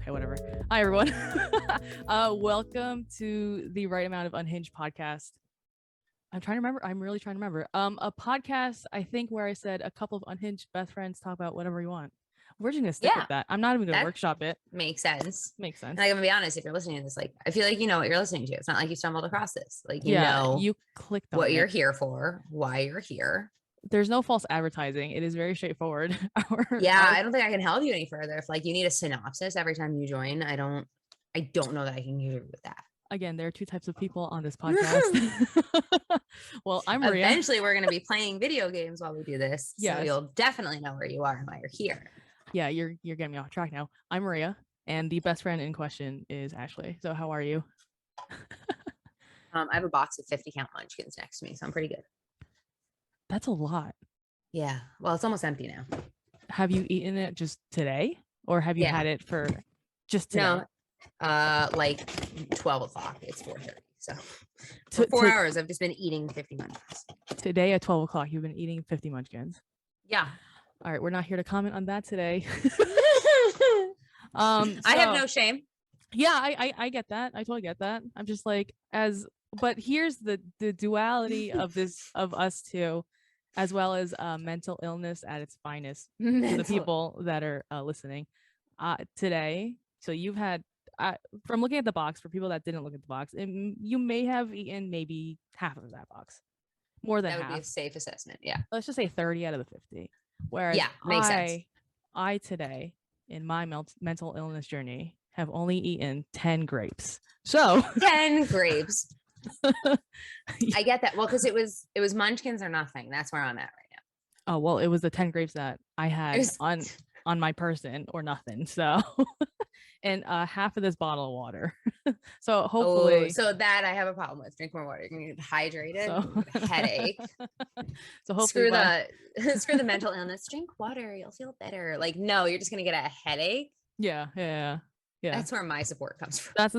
Okay, whatever. Hi, everyone. Welcome to the Right Amount of Unhinged podcast. I'm trying to remember. I'm really trying to remember. A podcast, I think, where I said a couple of unhinged best friends talk about whatever you want. We're just gonna stick with that. I'm not even gonna workshop it. Makes sense. Makes sense. And I'm gonna be honest, if you're listening to this, like, I feel like you know what you're listening to. It's not like you stumbled across this. Like, you know, you clicked on what it. You're here for, why you're here. There's no false advertising. It is very straightforward. I don't think I can help you any further. If like you need a synopsis every time you join, I don't know that I can give you with that. Again, there are two types of people on this podcast. Well, I'm Maria. Eventually, we're going to be playing video games while we do this. Yes. So you'll definitely know where you are and why you're here. Yeah, you're getting me off track now. I'm Maria, and the best friend in question is Ashley. So how are you? I have a box of 50 count munchkins next to me, so I'm pretty good. That's a lot. Yeah. Well, it's almost empty now. Have you eaten it just today, or have you had it for just today? No, like 12 o'clock. It's 4:30. So for 4 hours, I've just been eating 50 munchkins. Today at 12 o'clock, you've been eating 50 munchkins. Yeah. All right, we're not here to comment on that today. I have no shame. Yeah, I get that. I totally get that. I'm just like, but here's the duality of us two, as well as mental illness at its finest to the people that are listening today. So you've had, from looking at the box, for people that didn't look at the box, you may have eaten maybe half of that box, more than half. That would be a safe assessment. Yeah. Let's just say 30 out of the 50. Whereas makes sense. I today, in my mental illness journey, have only eaten 10 grapes. So 10 grapes. I get that. Well, because it was munchkins or nothing. That's where I'm at right now. Oh, well, it was the 10 grapes that I had on my person or nothing. So and half of this bottle of water. So hopefully so that I have a problem with. Drink more water. You're gonna get hydrated, headache. So hopefully screw the mental illness. Drink water, you'll feel better. Like, no, you're just gonna get a headache. Yeah. That's where my support comes from. That's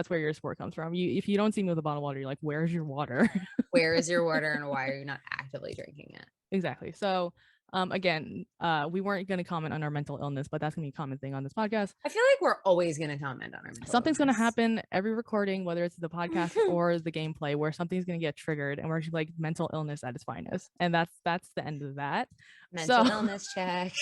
where your support comes from. If you don't see me with a bottle of water, you're like, where's your water? Where is your water, and why are you not actively drinking it? Exactly. So again, we weren't going to comment on our mental illness, but that's going to be a common thing on this podcast. I feel like we're always going to comment on our mental Something's going to happen every recording, whether it's the podcast or the gameplay, where something's going to get triggered, and we're just like mental illness at its finest. And that's the end of that. Mental illness check.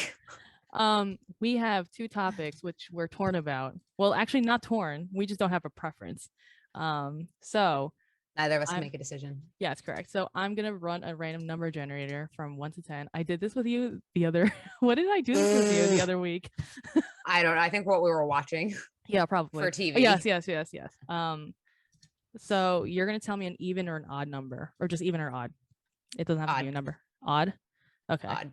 We have two topics which we're torn about. Well, actually not torn. We just don't have a preference. So neither of us can make a decision. Yeah, it's correct. So I'm gonna run a random number generator from 1 to 10. I did this with you the other. What did I do this with you the other week? I don't know. I think what we were watching. Yeah, probably for TV. Yes. So you're gonna tell me an even or an odd number, or just even or odd. It doesn't have to be a number. Odd. Okay. Odd.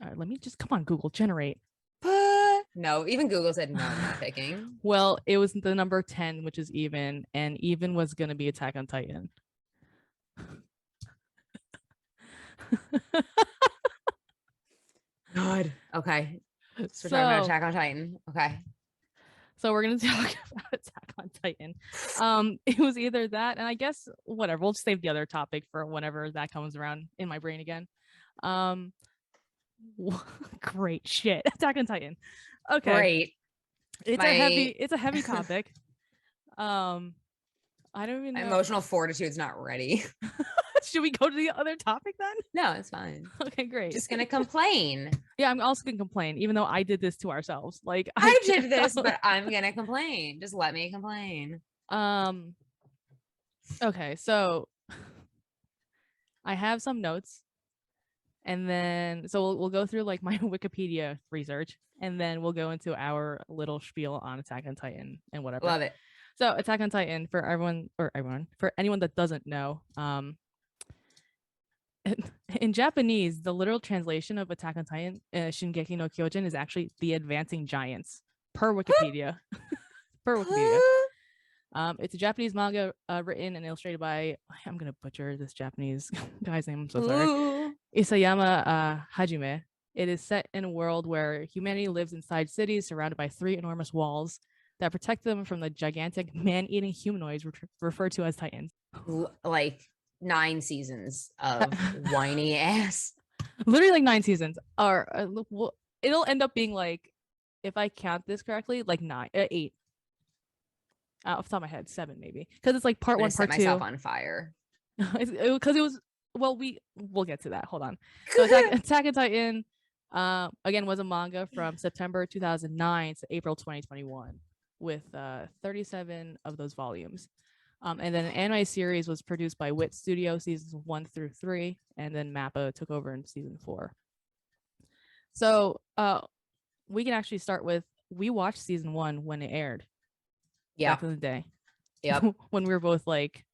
All right. Let me just come on, Google, generate. No, even Google said no, I'm not picking. Well, it was the number 10, which is even, and even was going to be Attack on Titan. God. Okay. So we're talking about Attack on Titan. Okay. So we're going to talk about Attack on Titan. It was either that, and I guess whatever. We'll just save the other topic for whenever that comes around in my brain again. Great shit. Attack on Titan. Okay. Great. It's a heavy topic. I don't even know. Emotional fortitude's not ready. Should we go to the other topic then? No, it's fine. Okay, great. Just gonna complain. Yeah, I'm also gonna complain, even though I did this to ourselves. Like I did this, but I'm gonna complain. Just let me complain. Okay, so I have some notes. And then, so we'll go through like my Wikipedia research, and then we'll go into our little spiel on Attack on Titan and whatever. Love it. So Attack on Titan, for anyone that doesn't know, in Japanese, the literal translation of Attack on Titan, Shingeki no Kyojin, is actually the Advancing Giants, per Wikipedia. It's a Japanese manga written and illustrated by, I'm gonna butcher this Japanese guy's name, I'm so sorry, Isayama Hajime. It is set in a world where humanity lives inside cities surrounded by 3 enormous walls that protect them from the gigantic man-eating humanoids referred to as Titans. Like 9 seasons of whiny ass. Literally like 9 seasons. Or it'll end up being like if I count this correctly, like 8. Off the top of my head, 7 maybe, because it's like part I'm gonna 1, set part myself 2. on fire. Because it was well, we'll get to that. Hold on. So Attack on Titan, again, was a manga from September 2009 to April 2021, with 37 of those volumes. And then an anime series was produced by Wit Studio, seasons 1 through 3, and then Mappa took over in season 4. So we can actually start with, we watched season 1 when it aired back in the day. Yep. When we were both like,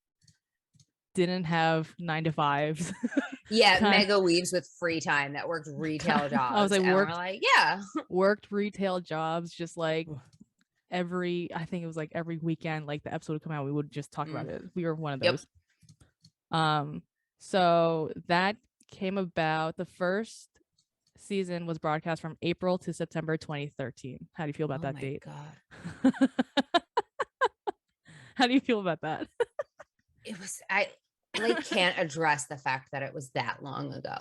didn't have 9 to 5s. Yeah, mega weaves with free time that worked retail jobs. I was like, worked retail jobs, just like I think it was like every weekend, like the episode would come out, we would just talk about it. We were one of those. So that came about. The first season was broadcast from April to September 2013. How do you feel about that date? God. How do you feel about that? It was, I can't address the fact that it was that long ago.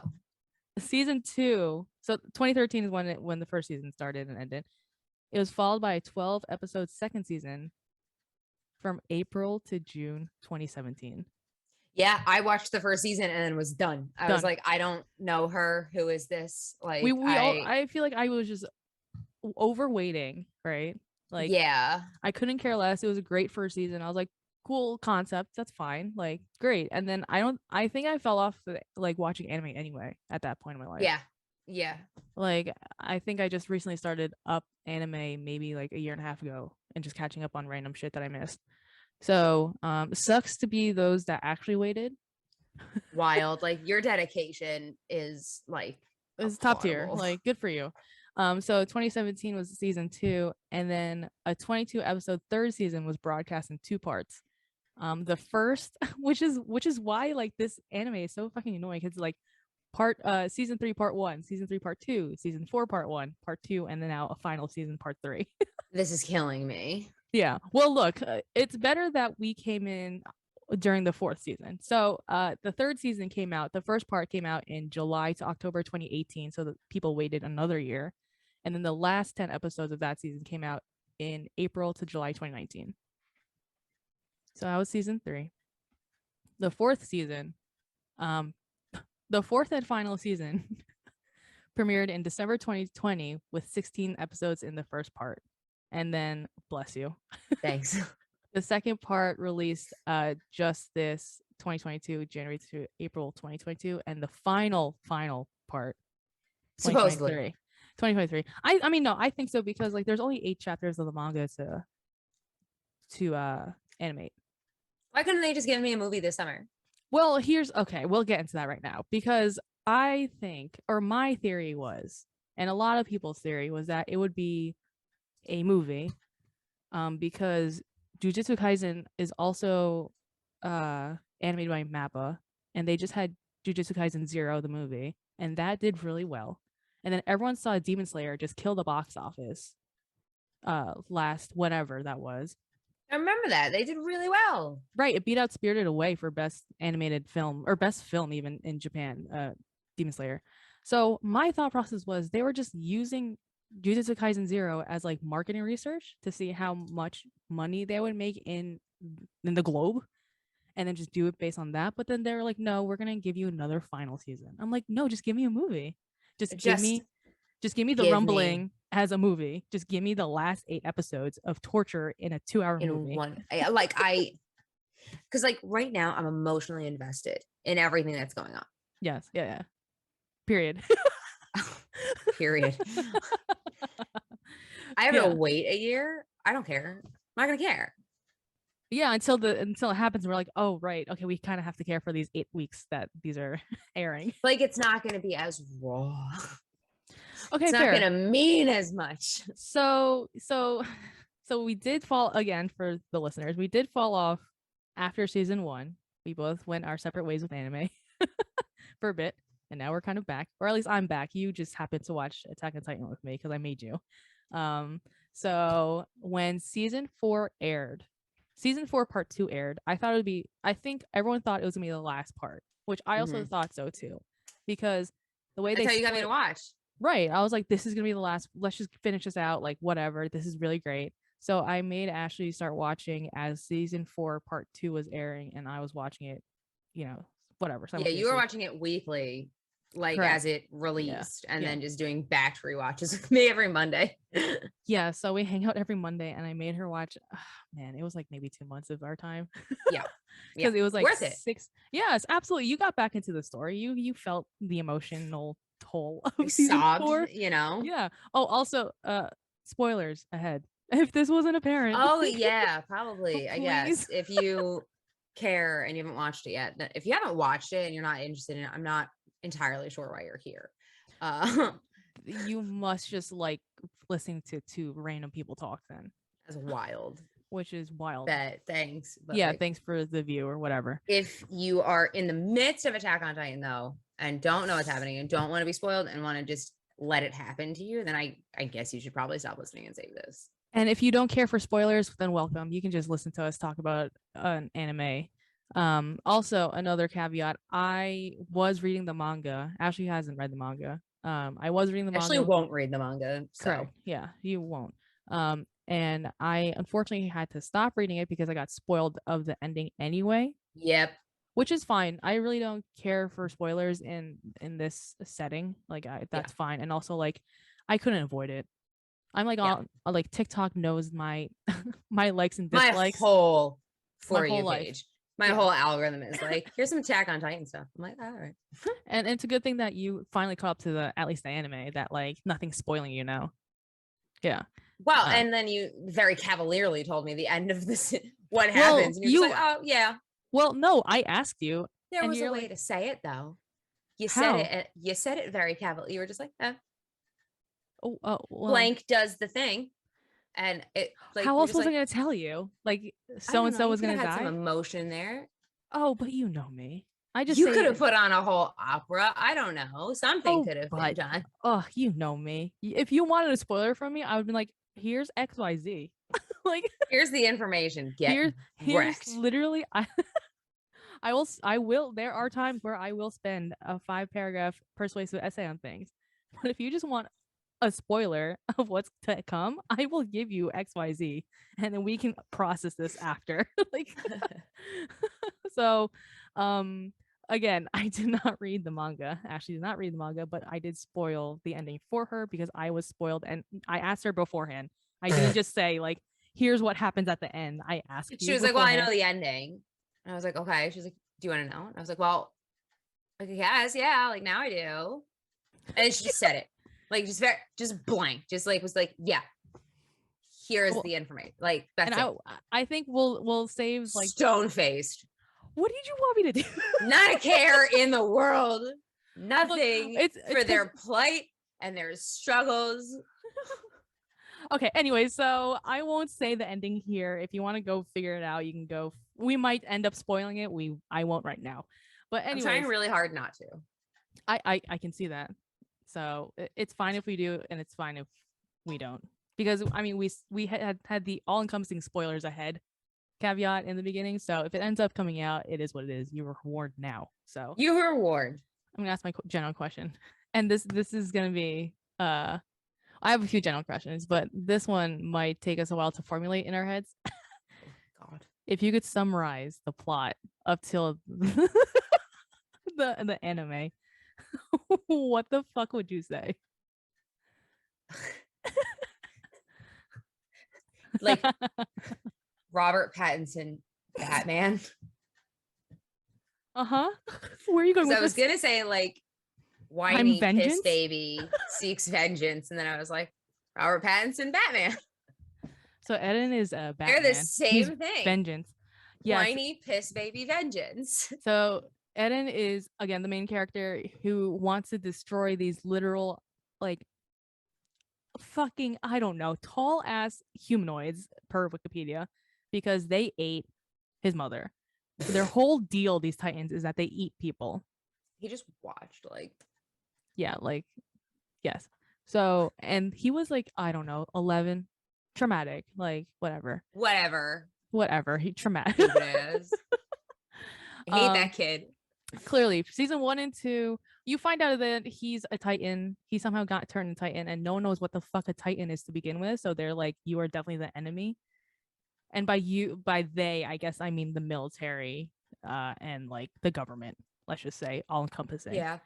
Season 2, so 2013 is when the first season started and ended. It was followed by a 12 episode second season from April to June 2017. Yeah, I watched the first season and then was done. I was like, I don't know her. Who is this? Like, I feel like I was just overwaiting, right? Like, yeah, I couldn't care less. It was a great first season. I was like, cool concept, that's fine, like great. And then I think I fell off like watching anime anyway at that point in my life. Yeah, like I think I just recently started up anime maybe like a year and a half ago and just catching up on random shit that I missed. So sucks to be those that actually waited. Wild. Like, your dedication is like, it's top tier, like good for you. So 2017 was season 2, and then a 22 episode third season was broadcast in 2 parts. The first, which is why like this anime is so fucking annoying, because like season 3 part 1, season 3 part 2, season 4 part 1, part 2, and then now a final season part 3. This is killing me. Yeah, well look, it's better that we came in during the 4th season. So the 3rd season came out, the first part came out in July to October 2018, so that people waited another year. And then the last 10 episodes of that season came out in April to July 2019. So that was season 3. The 4th season, the 4th and final season premiered in December 2020 with 16 episodes in the first part. And then, bless you. Thanks. The second part released just this 2022, January to April 2022. And the final part, supposedly 2023. I mean, no, I think so, because like there's only 8 chapters of the manga to animate. Why couldn't they just give me a movie this summer? Well, we'll get into that right now, because I think, or my theory was, and a lot of people's theory was, that it would be a movie, because Jujutsu Kaisen is also animated by Mappa, and they just had Jujutsu Kaisen 0, the movie, and that did really well. And then everyone saw Demon Slayer just kill the box office last whenever that was. I remember that. They did really well. Right. It beat out Spirited Away for best animated film, or best film even in Japan, Demon Slayer. So my thought process was they were just using Jujutsu Kaisen 0 as like marketing research to see how much money they would make in the globe, and then just do it based on that. But then they were like, no, we're going to give you another final season. I'm like, no, just give me a movie. Just give me the rumbling as a movie. Just give me the last 8 episodes of torture in a 2-hour movie. Because like right now I'm emotionally invested in everything that's going on. Yes. Yeah. Period. Period. I have to wait a year. I don't care. I'm not gonna care. Yeah, until it happens, we're like, oh right, okay, we kind of have to care for these 8 weeks that these are airing. Like, it's not gonna be as raw. Okay, it's not gonna mean as much. So we did fall, again, for the listeners, we did fall off after season 1. We both went our separate ways with anime for a bit, and now we're kind of back, or at least I'm back. You just happened to watch Attack on Titan with me because I made you. So when season 4 aired, season 4 part 2 aired, I think everyone thought it was gonna be the last part, which I also thought so too, because the way That's how you got me to watch. Right. I was like, this is gonna be the last. Let's just finish this out. Like, whatever. This is really great. So I made Ashley start watching as season 4, part 2 was airing, and I was watching it, whatever. Yeah, you were Simultaneously. watching it weekly, like Correct. as it Yeah. released, and Yeah. then just doing back rewatches with me every Monday. Yeah. So we hang out every Monday, and I made her watch. Man, it was like maybe 2 months of our time. Yeah. Because it was like Worth it. 6. Yes, absolutely. You got back into the story. You felt the emotional toll I of season sobbed, 4. Yeah. Oh, also, spoilers ahead. If this wasn't apparent. Oh yeah, probably. I guess Please. if you care and you haven't watched it yet, if you haven't watched it and you're not interested in it, I'm not entirely sure why you're here. You must just like listening to 2 random people talk then, That's wild. which is wild. Bet. Thanks. But Yeah, like, thanks for the view or whatever. if you are in the midst of Attack on Titan though, and don't know what's happening and don't want to be spoiled and want to just let it happen to you, then I guess you should probably stop listening and save this. And if you don't care for spoilers, then welcome. You can just listen to us talk about an anime. Also, another caveat, I was reading the manga. Ashley hasn't read the manga. I was reading the manga. Actually won't read the manga. So. Correct. Yeah, you won't. And I unfortunately had to stop reading it because I got spoiled of the ending anyway. Yep. Which is fine. I really don't care for spoilers in this setting. Like that's fine. And also like I couldn't avoid it. I'm like on like TikTok knows my my likes and dislikes. My whole My you whole life. page. My whole algorithm is like, here's some Attack on Titan stuff. I'm like, all right. And it's a good thing that you finally caught up to the at least the anime that like nothing's spoiling you now. Yeah. Well, and then you very cavalierly told me the end of this what happens. And you're just like, oh yeah. Well, no, I asked you. There was a way to say it though. You How? said it very cavalierly. You were just like, well, blank does the thing. And it like how else was I gonna tell you? Like so and so was gonna die. Some emotion there. Oh, but you know me. I just you could have put on a whole opera. I don't know. Something could have been done. Oh, you know me. If you wanted a spoiler from me, I would be like, here's XYZ. Like here's the information. Get here's literally I will there are times where I will spend a 5-paragraph persuasive essay on things. But if you just want a spoiler of what's to come, I will give you XYZ and then we can process this after. Like so again, I did not read the manga. Ashley did not read the manga, but I did spoil the ending for her because I was spoiled and I asked her beforehand. I didn't just say like, here's what happens at the end. I asked She was like, well, I know the ending. And I was like, okay. She's like, do you want to know? And I was like, well, like, yes, yeah, like now I do. And she just said it. Like just blank. Just like was like, yeah. Here's the information. Like that's it. I think we'll save like stone faced. What did you want me to do? Not a care in the world. Nothing. It's for their plight and their struggles. Okay, anyway, so I won't say the ending here. If you want to go figure it out, you can go. We might end up spoiling it. I won't right now. But anyway, I'm trying really hard not to. I can see that. So it's fine if we do, and it's fine if we don't. Because I mean, we had the all-encompassing spoilers ahead caveat in the beginning. So if it ends up coming out, it is what it is. You were warned now. So you were warned. I'm gonna ask my general question, and this is gonna be I have a few general questions, but this one might take us a while to formulate in our heads. Oh, God. If you could summarize the plot up till the anime, what the fuck would you say? Like Robert Pattinson Batman. Uh-huh. Where are you going with I was gonna say like whiny piss baby seeks vengeance, and then I was like Robert Pattinson Batman. So Eren is Batman. They're the same thing. Vengeance. Yes. Whiny piss baby vengeance. So Eren is again the main character who wants to destroy these literal like fucking I don't know tall ass humanoids per Wikipedia because they ate his mother. So their whole deal, these Titans, is that they eat people. He just watched like yes. So and he was like I don't know 11, traumatic, like whatever. He traumatic. I hate that kid. Clearly, season 1 and 2 you find out that he's a Titan. He somehow got turned into Titan, and no one knows what the fuck a Titan is to begin with. So they're like, you are definitely the enemy. And by they, I guess I mean the military, and like the government. Let's just say all encompassing. Yeah.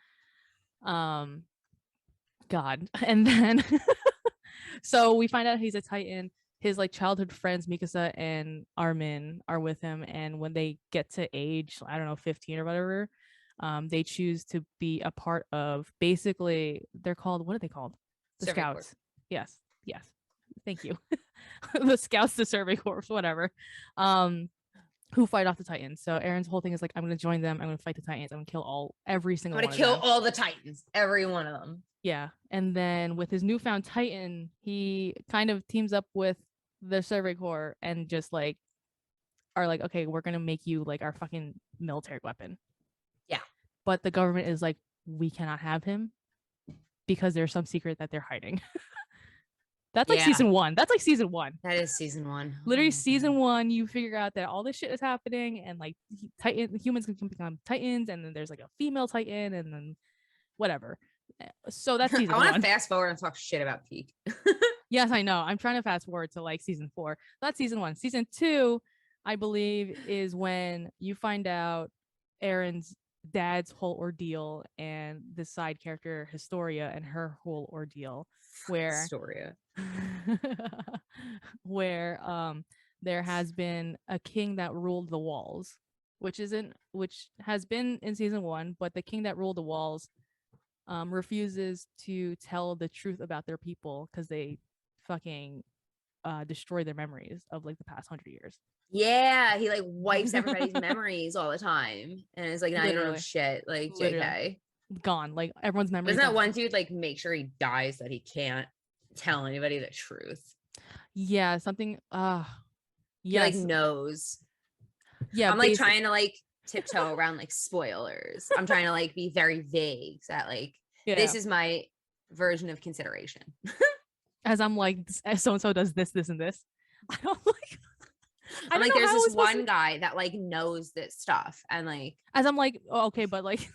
God, and then so we find out he's a Titan. His like childhood friends Mikasa and Armin are with him, and when they get to age, I don't know, 15 or whatever, they choose to be a part of, basically they're called, what are they called? The Survey Scouts. Corps. Yes, thank you. The Scouts, the Survey Corps, whatever, who fight off the Titans. So Eren's whole thing is like, I'm gonna join them, I'm gonna fight the Titans, I'm gonna kill every single I'm one gonna kill of them. all the Titans, every one of them. Yeah, and then with his newfound Titan, he kind of teams up with the Survey Corps and just like are like, okay, we're gonna make you like our fucking military weapon. Yeah. But the government is like, we cannot have him because there's some secret that they're hiding. That's like season 1. That's like season 1. That is season 1. Literally season 1, you figure out that all this shit is happening, and like humans can become Titans, and then there's like a female Titan, and then whatever. So that's season 1. I want to fast forward and talk shit about PIECK. Yes, I know. I'm trying to fast forward to like season 4. That's season 1. Season 2, I believe, is when you find out Eren's dad's whole ordeal and the side character Historia and her whole ordeal, where Historia. where there has been a king that ruled the walls, which has been in season 1, but the king that ruled the walls refuses to tell the truth about their people because they fucking destroy their memories of like the past 100 years. Yeah, he like wipes everybody's memories all the time, and it's like, nah, you don't know Literally. shit. Like, Literally. JK. Gone. Like everyone's memories. Doesn't that one dude like make sure he dies so that he can't tell anybody the truth? Yeah, something. He like Yes. knows. Yeah, I'm like trying to like tiptoe around like spoilers. I'm trying to like be very vague so that like this is my version of consideration. As I'm like, so and so does this, and this. I don't like. I'm like, there's this one guy that like knows this stuff, and like, as I'm like, oh, okay, but like,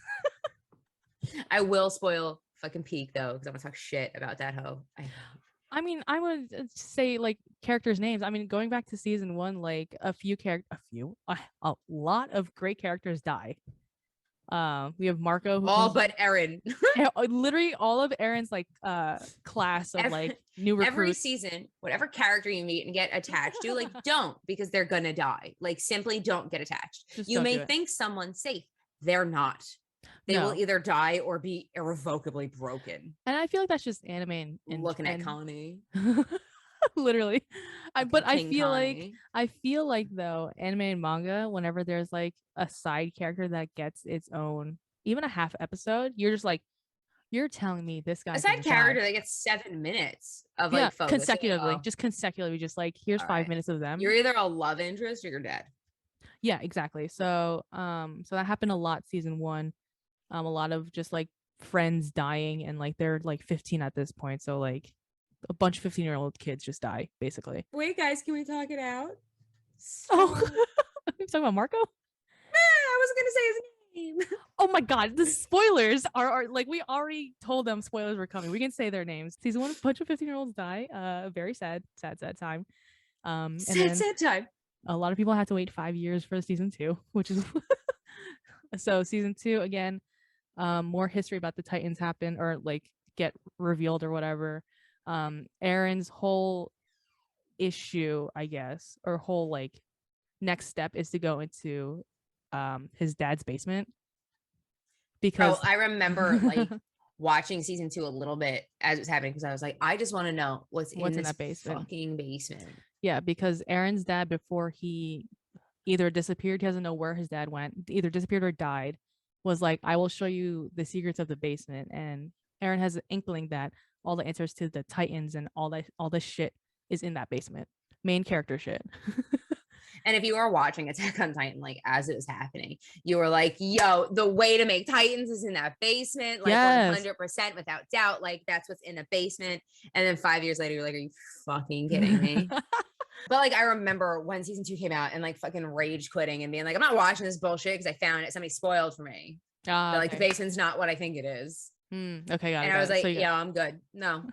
I will spoil fucking PIECK though, because I'm gonna talk shit about that hoe. I mean, I would say like characters' names. I mean, going back to season 1, like a lot of great characters die. We have Marco, all but Eren. Literally all of Eren's like class of like new recruits. Every season, whatever character you meet and get attached to, like don't, because they're gonna die. Like simply don't get attached. You may think someone's safe. They're not. They will either die or be irrevocably broken. And I feel like that's just anime and looking at Connie. Literally. But I feel Connie. like though, anime and manga, whenever there's like a side character that gets its own, even a half episode, you're just like, you're telling me this guy, a side character that gets 7 minutes of like focus, consecutively, just like here's 5 minutes of them. You're either a love interest or you're dead. Yeah, exactly. So so that happened a lot season 1. A lot of just like friends dying, and like they're like 15 at this point, so like a bunch of 15-year-old kids just die basically. Wait, guys, can we talk it out? Oh, I'm talking about Marco. I wasn't gonna say his name. Oh my god, the spoilers are like, we already told them spoilers were coming. We can say their names. Season 1, a bunch of 15-year-olds die. Very sad time. And sad time. A lot of people had to wait 5 years for season 2, which is so season 2 again. More history about the Titans happen or like get revealed or whatever. Eren's whole issue, I guess, or whole like next step is to go into his dad's basement, because I remember like watching season 2 a little bit as it was happening, because I was like, I just want to know what's in that basement. Fucking basement. Yeah, because Eren's dad, before he either disappeared, he doesn't know where his dad went, either disappeared or died, was like, I will show you the secrets of the basement. And Eren has an inkling that all the answers to the Titans and all this shit is in that basement. Main character shit. And if you are watching Attack on Titan, like as it was happening, you were like, yo, the way to make Titans is in that basement. Like 100% without doubt. Like that's what's in the basement. And then 5 years later, you're like, are you fucking kidding me? But like, I remember when season 2 came out and like fucking rage quitting and being like, I'm not watching this bullshit because I found it. Somebody spoiled for me. That, like, the Okay. basement's not what I think it is. Okay, got it. And I was like, So you yeah, I'm good. No,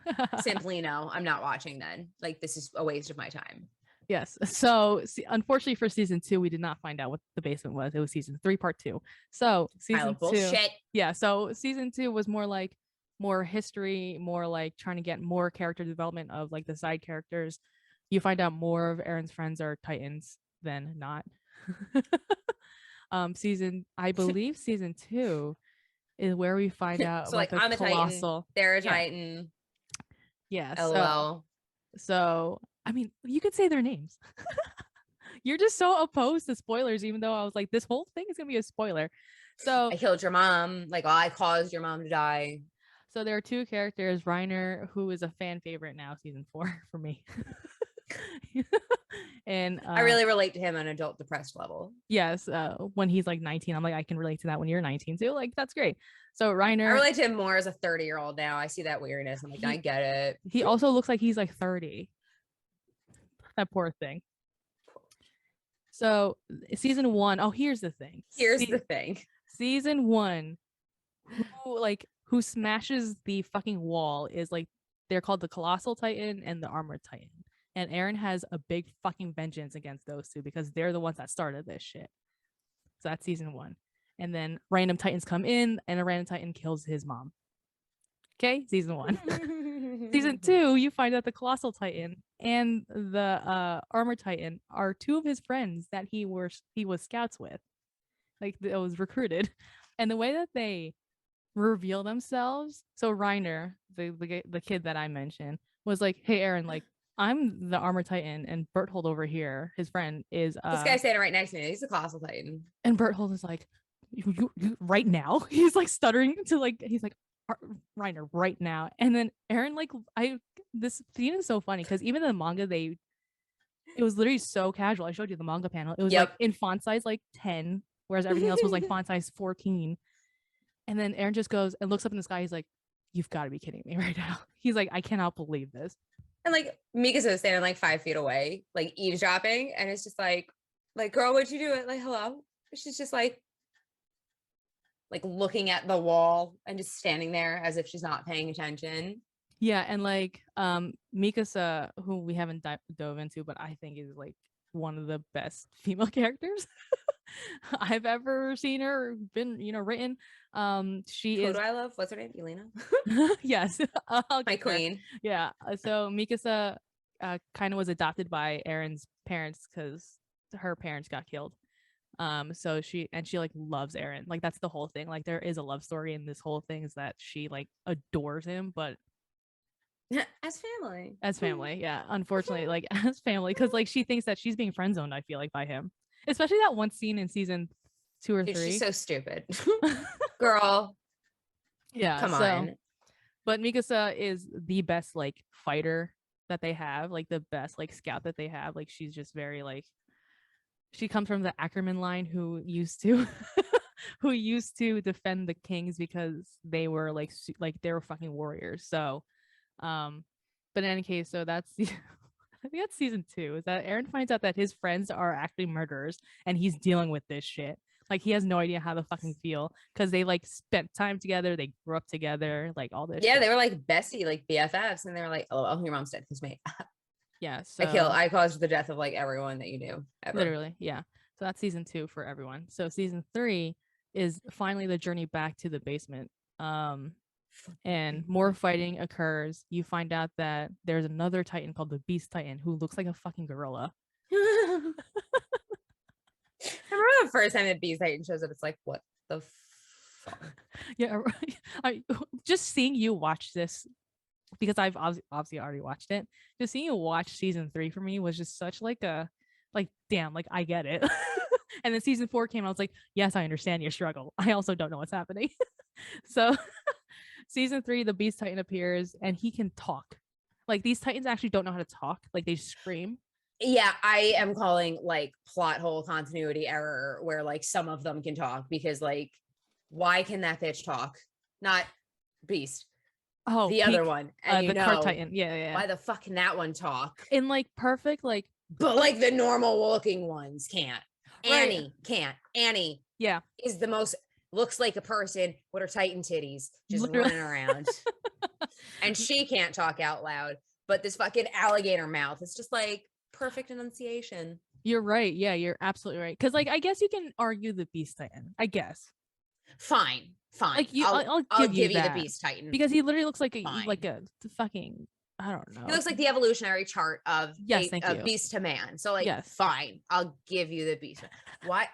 simply no, I'm not watching then. Like, this is a waste of my time. Yes. So unfortunately for season 2, we did not find out what the basement was. It was season 3, part 2. So Pile season of 2, bullshit. yeah. So season 2 was more like more history, more like trying to get more character development of like the side characters. You find out more of Eren's friends are Titans than not. I believe season 2 is where we find out So, about like, the I'm a Titan, colossal. they're a Yeah. Titan. Yeah. LOL. So I mean, you could say their names. You're just so opposed to spoilers, even though I was like, this whole thing is gonna be a spoiler. So I killed your mom. Like, I caused your mom to die. so there are 2 characters, Reiner, who is a fan favorite now, season 4 for me. And I really relate to him on an adult depressed level. yes, when he's like 19, I'm like, I can relate to that when you're 19 too. Like, that's great. So I Reiner, relate to him more as a 30-year-old now. I see that weirdness. I'm like, I get it. he also looks like he's like 30. That poor thing. So season 1, oh, here's the thing. Here's the thing. Season 1, who smashes the fucking wall is like, they're called the Colossal Titan and the Armored Titan. And Eren has a big fucking vengeance against those 2 because they're the ones that started this shit. So that's season 1. And then random Titans come in and a random Titan kills his mom. Okay, season 1. Season 2, you find out the Colossal Titan and the Armored Titan are 2 of his friends that he was scouts with. Like, that was recruited. And the way that they reveal themselves, so Reiner, the kid that I mentioned, was like, hey Eren, like, I'm the Armored Titan, and Berthold over here, his friend, is this guy standing right next to me. He's a Colossal Titan. And Berthold is like, you right now? He's like stuttering to like, he's like, Reiner, right now. And then Eren, like, this scene is so funny because even in the manga, it was literally so casual. I showed you the manga panel. It was like in font size like 10, whereas everything else was like font size 14. And then Eren just goes and looks up in the sky. He's like, you've got to be kidding me right now. He's like, I cannot believe this. And like Mikasa is standing like 5 feet away, like eavesdropping, and it's just like, girl, what'd you do? It like, hello. She's just like looking at the wall and just standing there as if she's not paying attention. Yeah, and like Mikasa, who we haven't dove into, but I think is like one of the best female characters I've ever seen or been, written. She Who is. do I love? What's her name? Yelena. Yes, my queen. Yeah. So Mikasa kind of was adopted by Eren's parents because her parents got killed. So she like loves Eren. Like, that's the whole thing. Like, there is a love story in this whole thing, is that she like adores him, but as family, yeah, unfortunately, like as family, because like she thinks that she's being friend zoned, I feel like, by him, especially that one scene in season 2 or 3. She's so stupid. Girl, yeah, come on. But Mikasa is the best like fighter that they have, like the best like scout that they have. Like, she's just very like, she comes from the Ackerman line, who used to defend the kings because they were like they were fucking warriors. So but in any case, so that's I think that's season 2, is that Eren finds out that his friends are actually murderers and he's dealing with this shit. Like, he has no idea how to fucking feel because they like spent time together, they grew up together, like all this shit. They were like bestie, like BFFs, and they were like, oh, your mom's dead because mate. Yeah, so I caused the death of like everyone that you knew ever. Literally, yeah. So that's season 2 for everyone. So season 3 is finally the journey back to the basement. And more fighting occurs. You find out that there's another Titan called the Beast Titan who looks like a fucking gorilla. I remember the first time that Beast Titan shows up, it's like, what the fuck? Yeah, just seeing you watch this, because I've obviously already watched it. Just seeing you watch season 3 for me was just such like a, like, damn, like, I get it. And then season 4 came, I was like, yes, I understand your struggle. I also don't know what's happening. So season 3, the Beast Titan appears and he can talk. Like, these Titans actually don't know how to talk. Like, they scream. Yeah, I am calling like plot hole continuity error where like some of them can talk, because like, why can that bitch talk? Not Beast. Oh, the other one. And the Cart Titan. Yeah. Why the fuck can that one talk? In like perfect, like, but like the normal looking ones can't. Right. Annie can't. Annie yeah is the most looks like a person with her Titan titties just Literally. running around. And she can't talk out loud, but this fucking alligator mouth is just like perfect enunciation. You're right. Yeah, you're absolutely right. Because like I guess you can argue the Beast Titan. I guess. Fine. Like I'll give give you the that. Beast Titan. Because he literally looks like Fine. a fucking, I don't know. He looks like the evolutionary chart of thank you. beast to man. So like, Yes. fine, I'll give you the beast. What?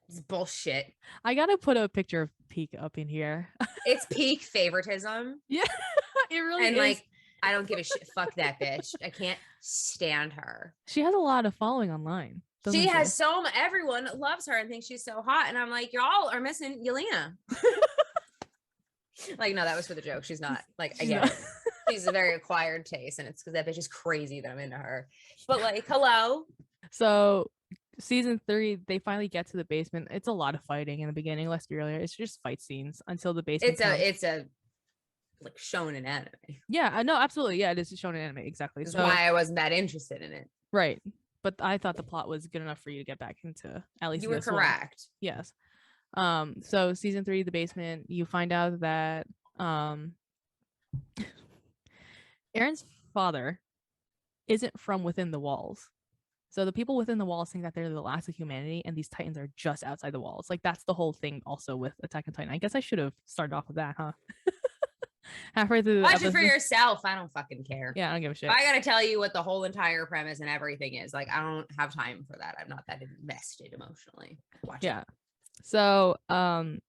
It's bullshit. I gotta put a picture of Peak up in here. It's peak favoritism. Yeah, it really And is. like, I don't give a shit. Fuck that bitch. I can't stand her. She has a lot of following online. She has everyone loves her and thinks she's so hot. And I'm like, y'all are missing Yelena. Like, no, that was for the joke. She's not. Like, I get it. She's a very acquired taste, and it's because that bitch is crazy that I'm into her. But like, hello. So season 3, they finally get to the basement. It's a lot of fighting in the beginning. Let's be real. It's just fight scenes until the basement. It's a like shown in anime. Yeah, no, absolutely. Yeah, it is shown in anime. Exactly. That's so why I wasn't that interested in it. Right. But I thought the plot was good enough for you to get back into at least. You were correct. Yes. So season 3, the basement, you find out that Eren's father isn't from within the walls. So the people within the walls think that they're the last of humanity, and these Titans are just outside the walls. Like that's the whole thing. Also with Attack on Titan, I guess I should have started off with that, huh? Halfway through the Watch episode. it for yourself. I don't fucking care. Yeah, I don't give a shit. I gotta tell you what the whole entire premise and everything is. Like, I don't have time for that. I'm not that invested emotionally. Watch it. So and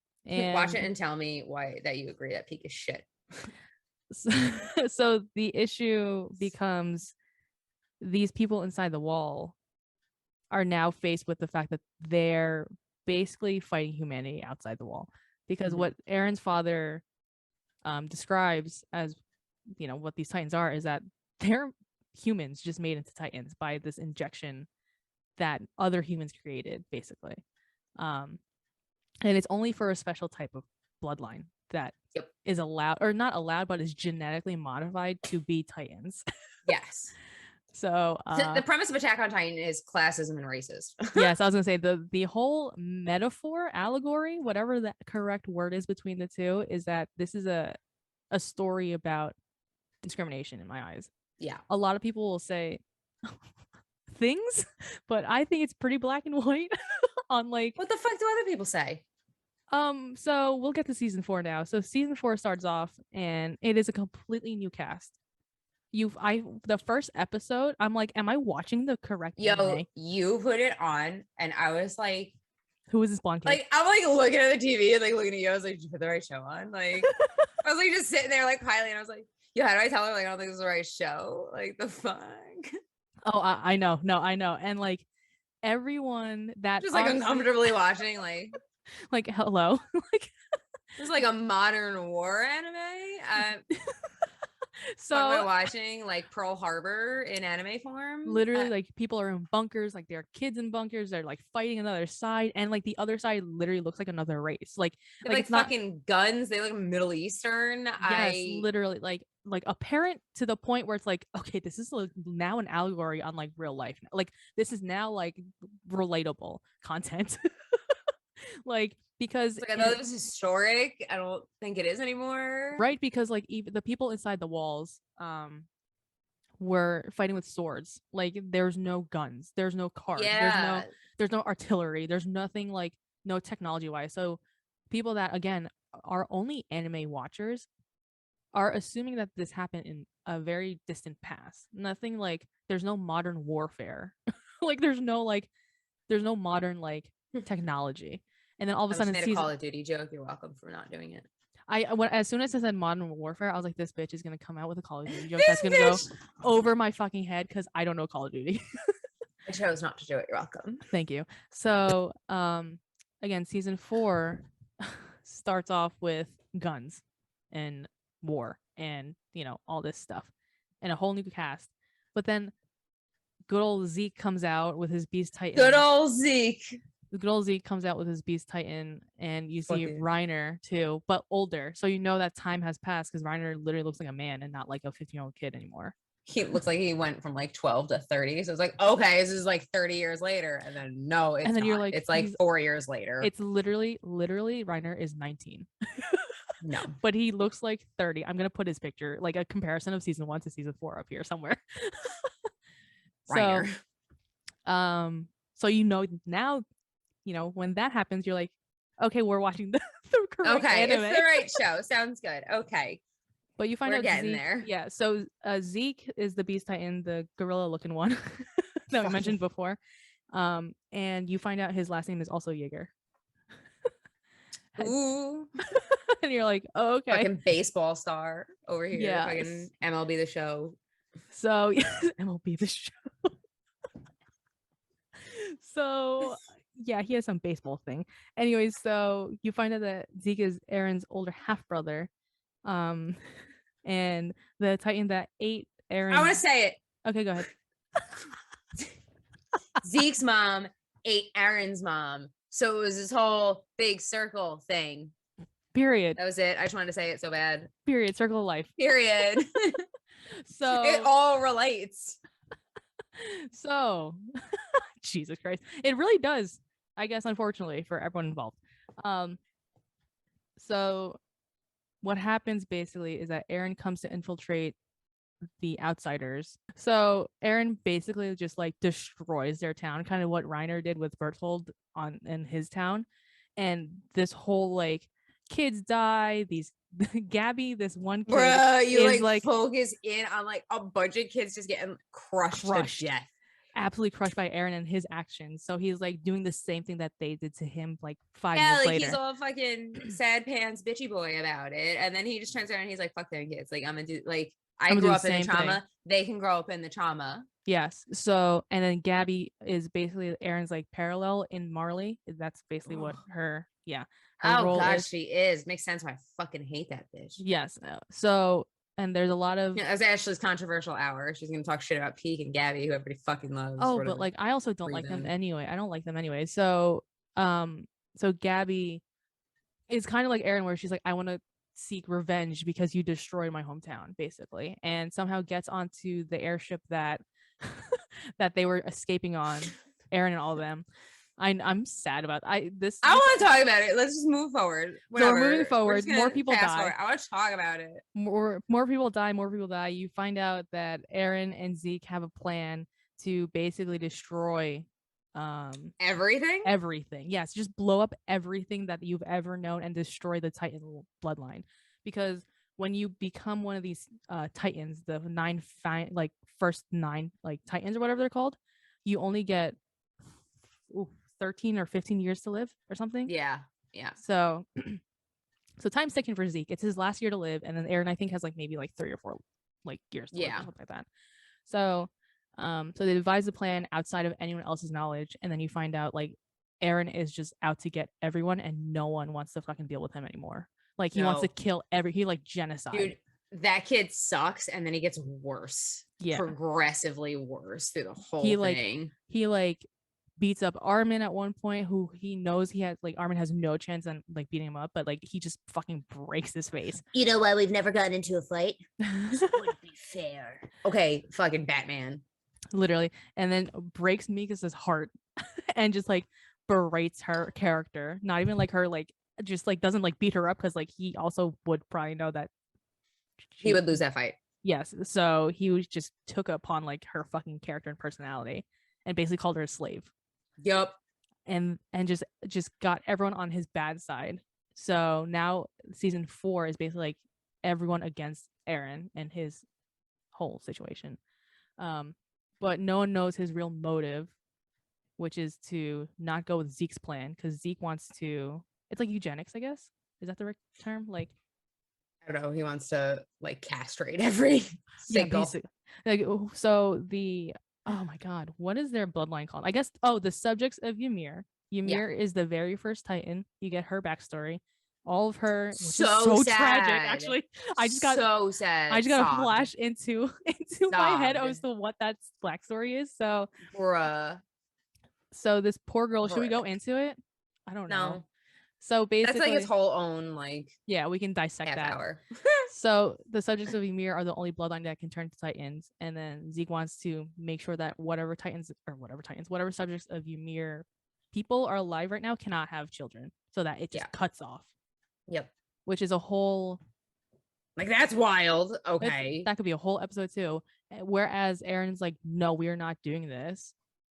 watch it and tell me why that you agree that Peak is shit. So the issue becomes these people inside the wall are now faced with the fact that they're basically fighting humanity outside the wall, because what Eren's father describes as, you know, what these Titans are is that they're humans just made into Titans by this injection that other humans created, basically. And it's only for a special type of bloodline that is allowed, or not allowed, but is genetically modified to be Titans. Yes. So the premise of Attack on Titan is classism and racist. Yes, I was gonna say the whole metaphor, allegory, whatever the correct word is between the two, is that this is a story about discrimination in my eyes. Yeah. A lot of people will say things, but I think it's pretty black and white on like, what the fuck do other people say? So we'll get to season 4 now. So season 4 starts off and it is a completely new cast. The first episode, I'm like, am I watching the correct anime? You put it on and I was like, who is this blonde kid? Like, I'm like looking at the TV and like looking at you. I was like, did you put the right show on? Like, I was like just sitting there like piling. I was like, yo, how do I tell her like I don't think this is the right show? Like the fuck. Oh, I know. No, I know. And like everyone that just like uncomfortably watching, like hello. Like it's like a modern war anime. So am I watching like Pearl Harbor in anime form? Literally, like people are in bunkers, like there are kids in bunkers, they're like fighting another side, and like the other side literally looks like another race. Like it's fucking not guns, they look Middle Eastern. Yes, literally like apparent to the point where it's like, okay, this is like now an allegory on like real life. Like this is now like relatable content. Like because like, I thought it was historic. I don't think it is anymore. Right, because like even the people inside the walls were fighting with swords. Like there's no guns, there's no cars, there's no artillery, there's nothing, like no technology wise. So people that again are only anime watchers are assuming that this happened in a very distant past. Nothing like there's no modern warfare. Like there's no modern like technology. And then all of a sudden, made a Call of Duty joke. You're welcome for not doing it. As soon as I said modern warfare, I was like, this bitch is gonna come out with a Call of Duty joke that's gonna go over my fucking head because I don't know Call of Duty. I chose not to do it. You're welcome. Thank you. So, again, season 4 starts off with guns and war and all this stuff and a whole new cast. But then, good old Zeke comes out with his Beast Titan. Good old Zeke. The good old Zeke comes out with his Beast Titan, and you see Reiner too, but older. So that time has passed because Reiner literally looks like a man and not like a 15-year-old kid anymore. he looks like he went from like 12 to 30. So it's like, okay, this is like 30 years later. And then no, it's And then not. you're like, It's like 4 years later. It's literally Reiner is 19. No. But he looks like 30. I'm gonna put his picture, like a comparison of season 1 to season 4 up here somewhere. Reiner. So now, when that happens, you're like, okay, we're watching the correct anime. It's the right show. Sounds good. Okay. But you find We're out getting Zeke, there. Yeah, so Zeke is the Beast Titan, the gorilla looking one that we mentioned before. And you find out his last name is also Yeager. Ooh. And you're like, oh, okay. Fucking baseball star over here. Yeah. Fucking MLB The Show. So MLB The Show. So yeah, he has some baseball thing. Anyways, so you find out that Zeke is Eren's older half brother. And the Titan that ate Eren. I want to say it. Okay, go ahead. Zeke's mom ate Eren's mom. So it was this whole big circle thing. Period. That was it. I just wanted to say it so bad. Period. Circle of life. Period. So it all relates. So Jesus Christ. It really does, I guess, unfortunately, for everyone involved. So what happens basically is that Eren comes to infiltrate the outsiders. So Eren basically just like destroys their town, kind of what Reiner did with Berthold in his town. And this whole like kids die, these Gabi, this one kid, bruh, you is like focus in on like a bunch of kids just getting crushed to death. Absolutely crushed by Eren and his actions. So he's like doing the same thing that they did to him like 5 years like later. He's all fucking sad pants bitchy boy about it. And then he just turns around and he's like, fuck them kids. Like I'm gonna do like I grew up in the trauma. Thing. They can grow up in the trauma. Yes. So and then Gabi is basically Eren's like parallel in Marley. That's basically what her oh gosh, is. she is. Makes sense why I fucking hate that bitch. Yes. So and there's a lot of that's Ashley's controversial hour. She's gonna talk shit about PIECK and GABI, who everybody fucking loves. Oh, but like I also don't like them anyway. I don't like them anyway. So so GABI is kind of like Eren, where she's like, I want to seek revenge because you destroyed my hometown, basically, and somehow gets onto the airship that that they were escaping on, Eren and all of them. I'm sad about this. I want to talk about it. Let's just move forward. Whatever. So we're moving forward. More people die. Forward. I want to talk about it. More people die. More people die. You find out that Eren and Zeke have a plan to basically destroy everything. Yes, just blow up everything that you've ever known and destroy the Titan bloodline. Because when you become one of these Titans, the first 9 like Titans or whatever they're called, you only get 13 or 15 years to live or something. Yeah. So time's ticking for Zeke. It's his last year to live, and then Eren I think has like maybe like 3 or 4 like years to live or something like that. So so they devise a plan outside of anyone else's knowledge, and then you find out like Eren is just out to get everyone, and no one wants to fucking deal with him anymore. Like he wants to kill he like genocide. Dude, that kid sucks, and then he gets worse. Yeah, progressively worse through the whole thing. He like beats up Armin at one point, who he knows he has like Armin has no chance on like beating him up, but like he just fucking breaks his face. You know why we've never gotten into a fight? It wouldn't be fair. Okay, fucking Batman. Literally. And then breaks Mikas's heart and just like berates her character. Not even like her like just like doesn't like beat her up, because like he also would probably know that he would lose that fight. Yes. So he was just took upon like her fucking character and personality and basically called her a slave. Yep. And just got everyone on his bad side. So now season 4 is basically like everyone against Eren and his whole situation. But no one knows his real motive, which is to not go with Zeke's plan, because Zeke wants to, it's like eugenics, I guess. Is that the right term? Like, I don't know. He wants to like castrate every single. Like, so the, oh my God, what is their bloodline called? I guess, the subjects of Ymir. Ymir is the very first Titan. You get her backstory. All of her, which is so tragic. Actually, I just got so sad. I just got a flash into my head as to what that backstory is. So, bruh. So this poor girl. Should we go into it? I don't know. So That's like its basically, whole own like yeah, we can dissect half that. hour. So the subjects of Ymir are the only bloodline that can turn to Titans, and then Zeke wants to make sure that whatever subjects of Ymir people are alive right now cannot have children, so that it just Yeah. cuts off. Yep. Which is a whole Like that's wild. Okay. that could be a whole episode too. Whereas Eren's like, no, we are not doing this.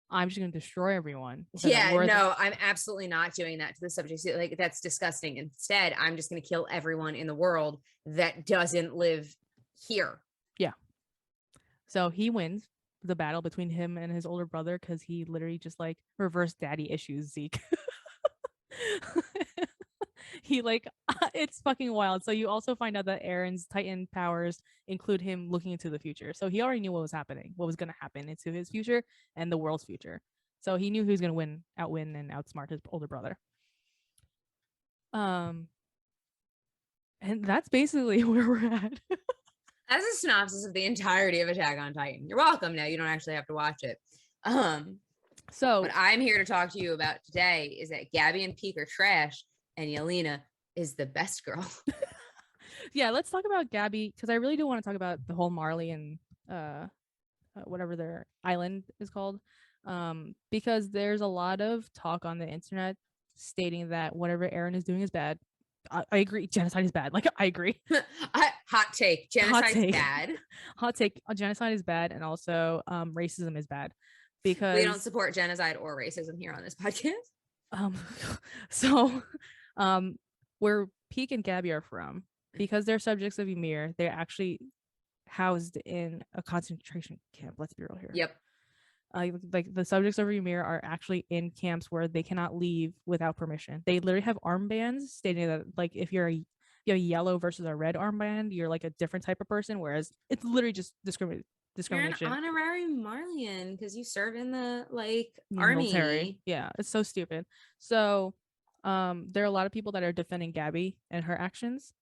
I'm just gonna destroy everyone. Yeah, no, I'm absolutely not doing that to the subject. Like that's disgusting. Instead, I'm just gonna kill everyone in the world that doesn't live here. Yeah. So he wins the battle between him and his older brother because he literally just like reverse daddy issues Zeke. He like it's fucking wild. So you also find out that Eren's Titan powers include him looking into the future. So he already knew what was happening, what was going to happen into his future and the world's future. So he knew he was going to outwin and outsmart his older brother. And that's basically where we're at. That's a synopsis of the entirety of Attack on Titan. You're welcome. Now you don't actually have to watch it. So what I'm here to talk to you about today is that Gabi and PIECK are trash, and Yelena is the best girl. Yeah, let's talk about Gabi because I really do want to talk about the whole Marley and whatever their island is called. Because there's a lot of talk on the internet stating that whatever Eren is doing is bad. I agree. Genocide is bad. Like I agree. Hot take. Genocide is bad. Hot take. Genocide is bad, and also racism is bad because we don't support genocide or racism here on this podcast. So where PIECK and Gabi are from, because they're subjects of Ymir, they're actually housed in a concentration camp. Let's be real here. Yep. Like the subjects of Ymir are actually in camps where they cannot leave without permission. They literally have armbands stating that like if you have a yellow versus a red armband, you're like a different type of person, whereas it's literally just discrimination. You're an honorary Marleyan because you serve in the like military. army. Yeah, it's so stupid. So there are a lot of people that are defending Gabi and her actions.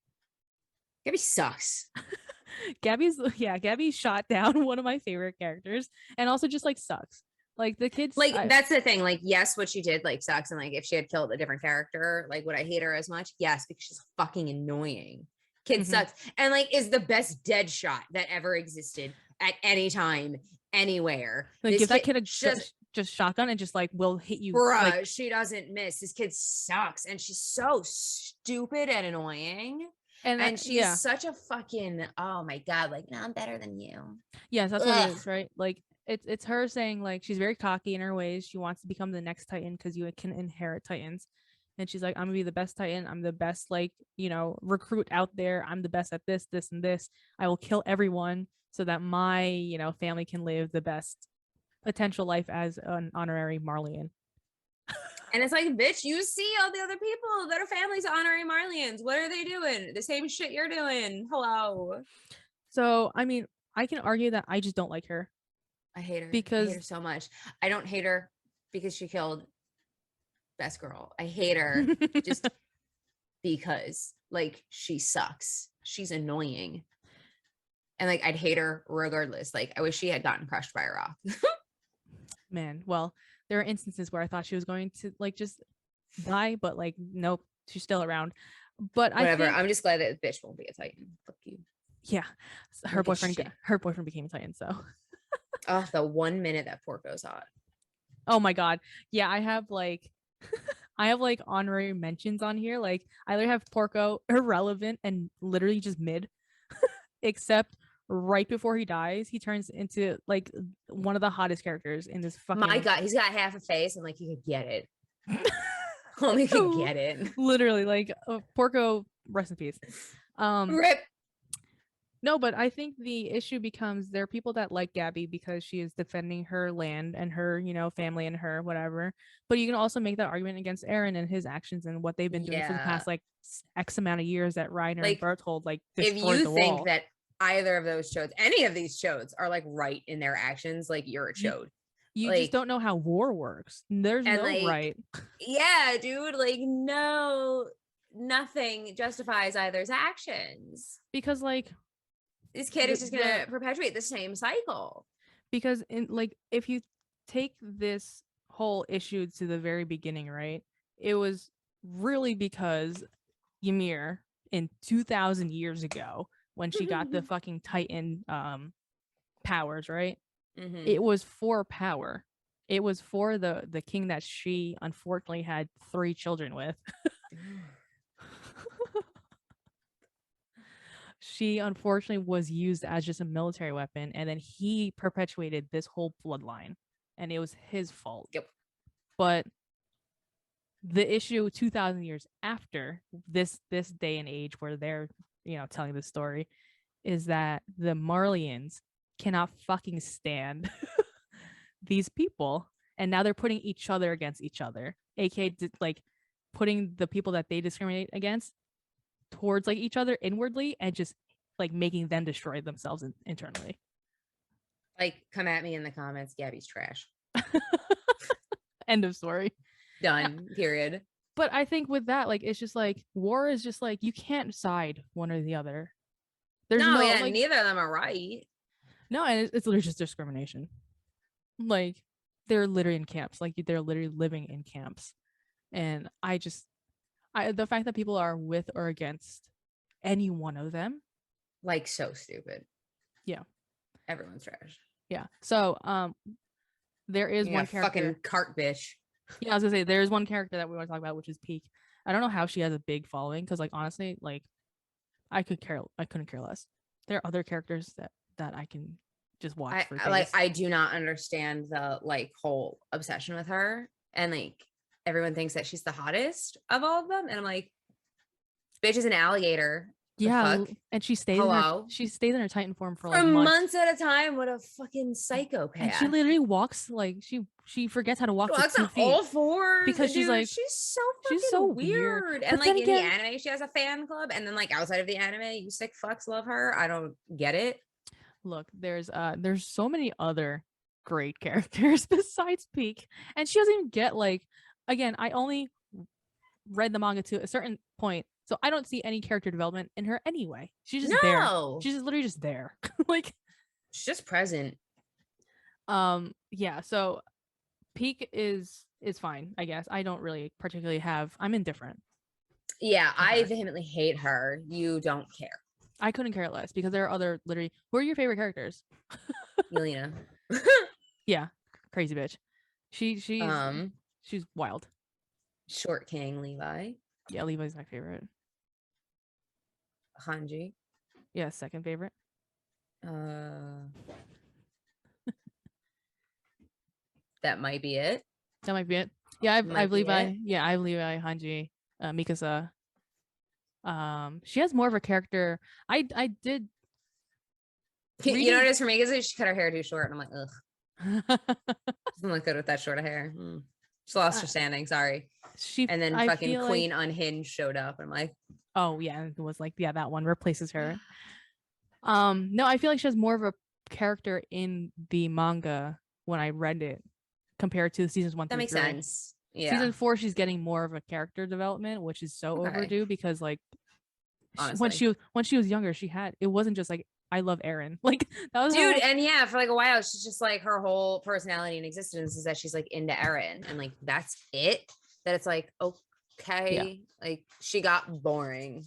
Gabi sucks. Gabi shot down one of my favorite characters and also just like sucks. Like the kids like that's the thing. Like, yes, what she did like sucks. And like if she had killed a different character, like would I hate her as much? Yes, because she's fucking annoying. Kid sucks. And like is the best dead shot that ever existed at any time, anywhere. Like give that kid a just shotgun and just like will hit you. Bruh, like, she doesn't miss. This kid sucks. And she's so stupid and annoying. And she's such a fucking, oh my God, like, no, I'm better than you. Yes, that's what it is, right? Like it's her saying like she's very cocky in her ways. She wants to become the next Titan because you can inherit Titans. And she's like, I'm gonna be the best Titan. I'm the best, like, recruit out there. I'm the best at this, this, and this. I will kill everyone so that my, family can live the best potential life as an honorary Marleyan. And it's like, bitch, you see all the other people that are families of honorary Marleyans. What are they doing? The same shit you're doing. Hello. So, I mean, I can argue that I just don't like her. I hate her. Because I hate her so much. I don't hate her because she killed best girl. I hate her just because, like, she sucks. She's annoying. And, like, I'd hate her regardless. Like, I wish she had gotten crushed by a rock. Man, well, there are instances where I thought she was going to like just die, but like nope, she's still around. But whatever. I'm just glad that bitch won't be a Titan. Fuck you. Yeah, her boyfriend became a Titan. So, oh, the 1 minute that Porco's hot. Oh my God, yeah, I have like honorary mentions on here. Like I literally have Porco irrelevant and literally just mid, except right before he dies, he turns into like one of the hottest characters in this fucking. My God, he's got half a face and like he could get it. Only could get it. Literally, like Porco, rest in peace. Rip. No, but I think the issue becomes there are people that like Gabi because she is defending her land and her, family and her whatever. But you can also make that argument against Eren and his actions and what they've been doing for the past like X amount of years that Reiner and Berthold like destroyed if you the think wall. That either of those chodes, any of these chodes are like right in their actions, like you're a chode. You just don't know how war works. There's no right. Yeah, dude. Like nothing justifies either's actions. Because like this kid is just gonna perpetuate the same cycle. Because if you take this whole issue to the very beginning, right? It was really because Ymir in 2000 years ago, when she got the fucking Titan powers, right? It was for power. It was for the king that she unfortunately had 3 children with. She unfortunately was used as just a military weapon, and then he perpetuated this whole bloodline, and it was his fault. Yep. But the issue 2000 years after this day and age where they're, you know, telling the story, is that the Marleyans cannot fucking stand these people, and now they're putting each other against each other, aka like putting the people that they discriminate against towards like each other inwardly, and just like making them destroy themselves internally. Like, come at me in the comments. Gabby's trash. End of story. Done. Period. But I think with that, like, it's just like war is just like you can't side one or the other. There's no yeah, like, neither of them are right. No, and it's literally just discrimination. Like, they're literally in camps. Like, they're literally living in camps. And the fact that people are with or against any one of them, like, so stupid. Yeah. Everyone's trash. Yeah. So there is one character, fucking cart bitch. Yeah, I was gonna say there's one character that we want to talk about, which is PIECK. I don't know how she has a big following, because like honestly, like I couldn't care less. There are other characters that I can just watch for days. I do not understand the like whole obsession with her, and like everyone thinks that she's the hottest of all of them, and I'm like, bitch is an alligator. Yeah, and she stays in her Titan form for like months at a time. What a fucking psychopath! And she literally walks like she forgets how to walk. She walks on all fours because she's like she's so weird. And like in the anime, she has a fan club, and then like outside of the anime, you sick fucks love her. I don't get it. Look, there's so many other great characters besides PIECK, and she doesn't even get like. Again, I only read the manga to a certain point. So I don't see any character development in her anyway. She's just there. She's just literally just there. Like, she's just present. Yeah, so PIECK is fine, I guess. I don't really particularly I'm indifferent. Yeah, I vehemently hate her. You don't care. I couldn't care less, because there are other literally. Who are your favorite characters? Yelena. Yeah, crazy bitch. She's wild. Short King Levi. Yeah, Levi's my favorite. Hanji. Yeah, second favorite. That might be it. That might be it. Yeah, I believe Levi, Hanji, Mikasa. She has more of a character. I did. You know what it is for me? Because she cut her hair too short, and I'm like, ugh. Doesn't look good with that short hair. She lost her standing. Sorry. And then fucking Queen Unhinged showed up. I'm like, oh yeah, it was like, yeah, that one replaces her. No, I feel like she has more of a character in the manga when I read it compared to seasons 1 through 3. That makes sense. Yeah. Season 4, she's getting more of a character development, which is so overdue, because like when she was younger, it wasn't just like, I love Eren. Like, that was and yeah, for like a while, she's just like, her whole personality and existence is that she's like into Eren, and like that's it. That it's like, okay, like she got boring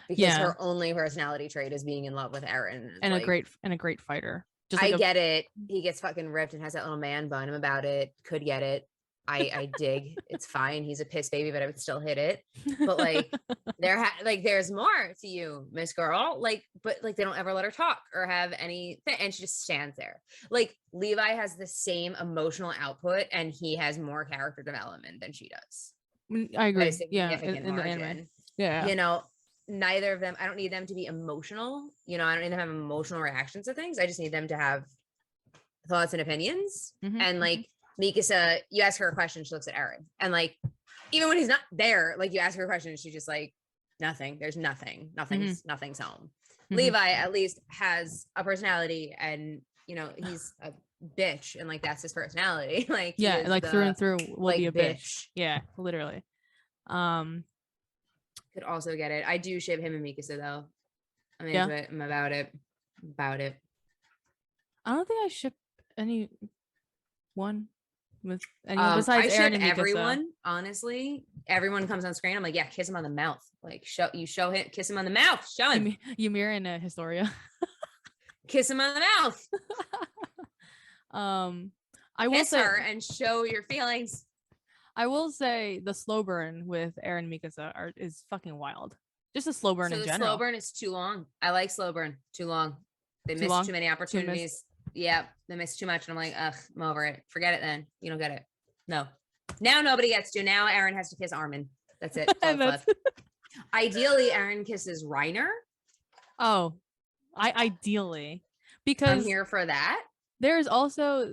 because her only personality trait is being in love with Eren, and like, a great fighter. Just like I get it. He gets fucking ripped and has that little man bun. I'm about it. Could get it. I dig. It's fine. He's a piss baby, but I would still hit it. But like there's more to you, Miss Girl. Like, but like they don't ever let her talk or have anything, and she just stands there. Like, Levi has the same emotional output, and he has more character development than she does. I agree. Yeah, in the anime. Yeah, you know, neither of them. I don't need them to be emotional. You know, I don't need them to have emotional reactions to things. I just need them to have thoughts and opinions, and like. Mikasa, you ask her a question, she looks at Eren, and like even when he's not there, like you ask her a question, she's just like, nothing. There's nothing's home. Levi at least has a personality, and you know he's a bitch, and like that's his personality. Like like through and through will be a bitch. Yeah, literally. Could also get it. I do ship him and Mikasa though. I'm into it. I'm about it. I don't think I ship anyone with anyone besides Eren and Mikasa. Everyone, honestly, everyone comes on screen, I'm like, yeah, kiss him on the mouth. Like show him, kiss him on the mouth. Show him. Ymir and Historia. Kiss him on the mouth. I will Kiss say her and show your feelings. I will say the slow burn with Eren and Mikasa is fucking wild. Just a slow burn So in the general. slow burn is too long. I like slow burn. Too long. They missed long? too many opportunities. Yeah, they missed too much. And I'm like, ugh, I'm over it. Forget it then. You don't get it. No. Now nobody gets to. Now Eren has to kiss Armin. That's it. That's all that's left. Ideally, Eren kisses Reiner. Oh, ideally. I'm Because here for that. there's also a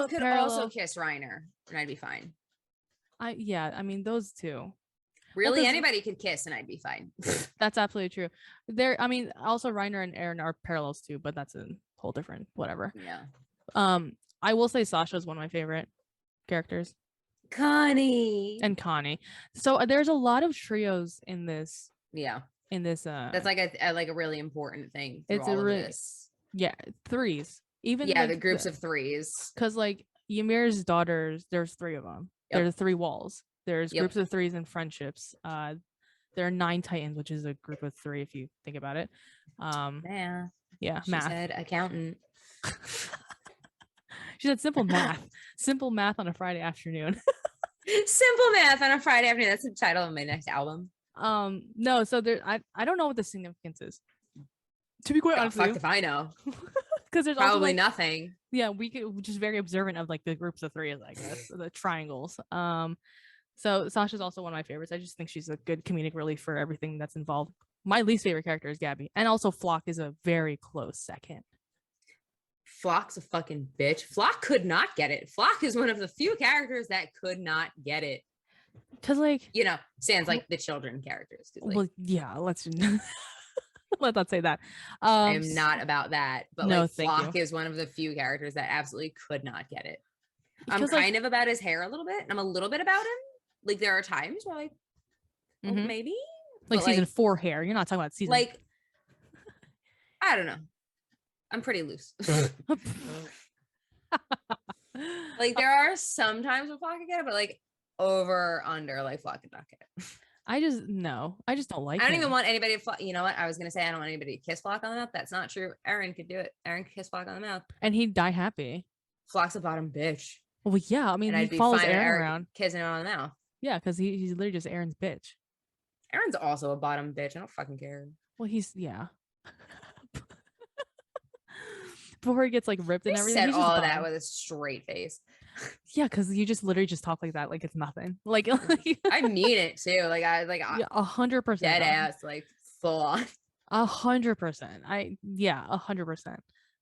could parallel. also kiss Reiner, and I'd be fine. I mean those two. Really, 'cause- anybody could kiss, and I'd be fine. That's absolutely true. I mean, also Reiner and Eren are parallels too, but that's a whole different whatever. Yeah. I will say Sasha is one of my favorite characters, Connie. and Connie. So there's a lot of trios in this. Yeah. That's like a really important thing. It's a this. Yeah, threes. Even yeah, like the groups of threes. Because like Ymir's daughters, there's 3 of them. Yep. There's 3 walls. There's Yep. groups of 3s and friendships. There are 9 titans, which is a group of 3 if you think about it. Math. Yeah, She math. said accountant. She said simple math. Simple math on a Friday afternoon. Simple math on a Friday afternoon. That's the title of my next album. No, so there I don't know what the significance is. To be quite honest, fuck if I know. Because there's probably also, like, nothing. Yeah, we're just very observant of like the groups of 3, I guess, the triangles. So Sasha's also one of my favorites. I just think she's a good comedic relief for everything that's involved. My least favorite character is Gabi, and also Flock is a very close second. Flock's a fucking bitch. Flock could not get it. Flock is one of the few characters that could not get it. Cause like sans like the children characters. Like, well, yeah, let's not say that. I'm not about that, but no, like thank Flock you. is one of the few characters that absolutely could not get it. I'm Because, like- kind of about his hair a little bit. And I'm a little bit about him. Like there are times where like, oh, Mhm. maybe Like but, season 4 hair. You're not talking about season like I don't know. I'm pretty loose. Like there are some times where Flock could get it, but like over under like Flock could not get it. I just don't like I don't him. even want anybody to you know what? I was gonna say I don't want anybody to kiss Flock on the mouth. That's not true. Eren could do it. Eren could kiss Flock on the mouth. And he'd die happy. Flock's a bottom bitch. Well, yeah, I mean, And he I'd be follows fine with Eren Eren around. kissing him on the mouth. Yeah, because he's literally just Eren's bitch. Eren's also a bottom bitch. I don't fucking care. Well, yeah. Before he gets like ripped and They everything. said He's just all of that bottom. with a straight face. Yeah, because you just literally just talk like that, like it's nothing. Like I mean it too. Like I yeah, 100%. dead ass, like full on. 100%.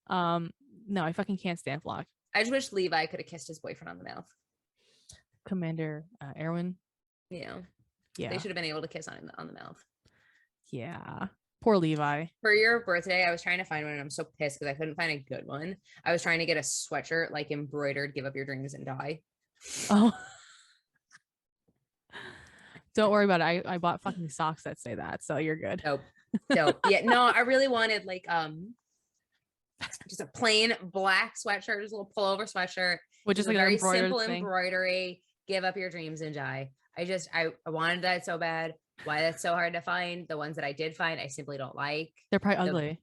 100%. No, I fucking can't stand Flock. I just wish Levi could have kissed his boyfriend on the mouth. Commander Erwin. Yeah. Yeah. They should have been able to kiss on the mouth. Yeah. Poor Levi. For your birthday, I was trying to find one and I'm so pissed because I couldn't find a good one. I was trying to get a sweatshirt like embroidered, give up your dreams and die. Oh. Don't worry about it. I bought fucking socks that say that, so you're good. Dope. Yeah, no, I really wanted like just a plain black sweatshirt, just a little pullover sweatshirt. Which is a like very an embroidered simple thing. embroidery, give up your dreams and die. I wanted that so bad. Why that's so hard to find. The ones that I did find, I simply don't like. They're probably ugly.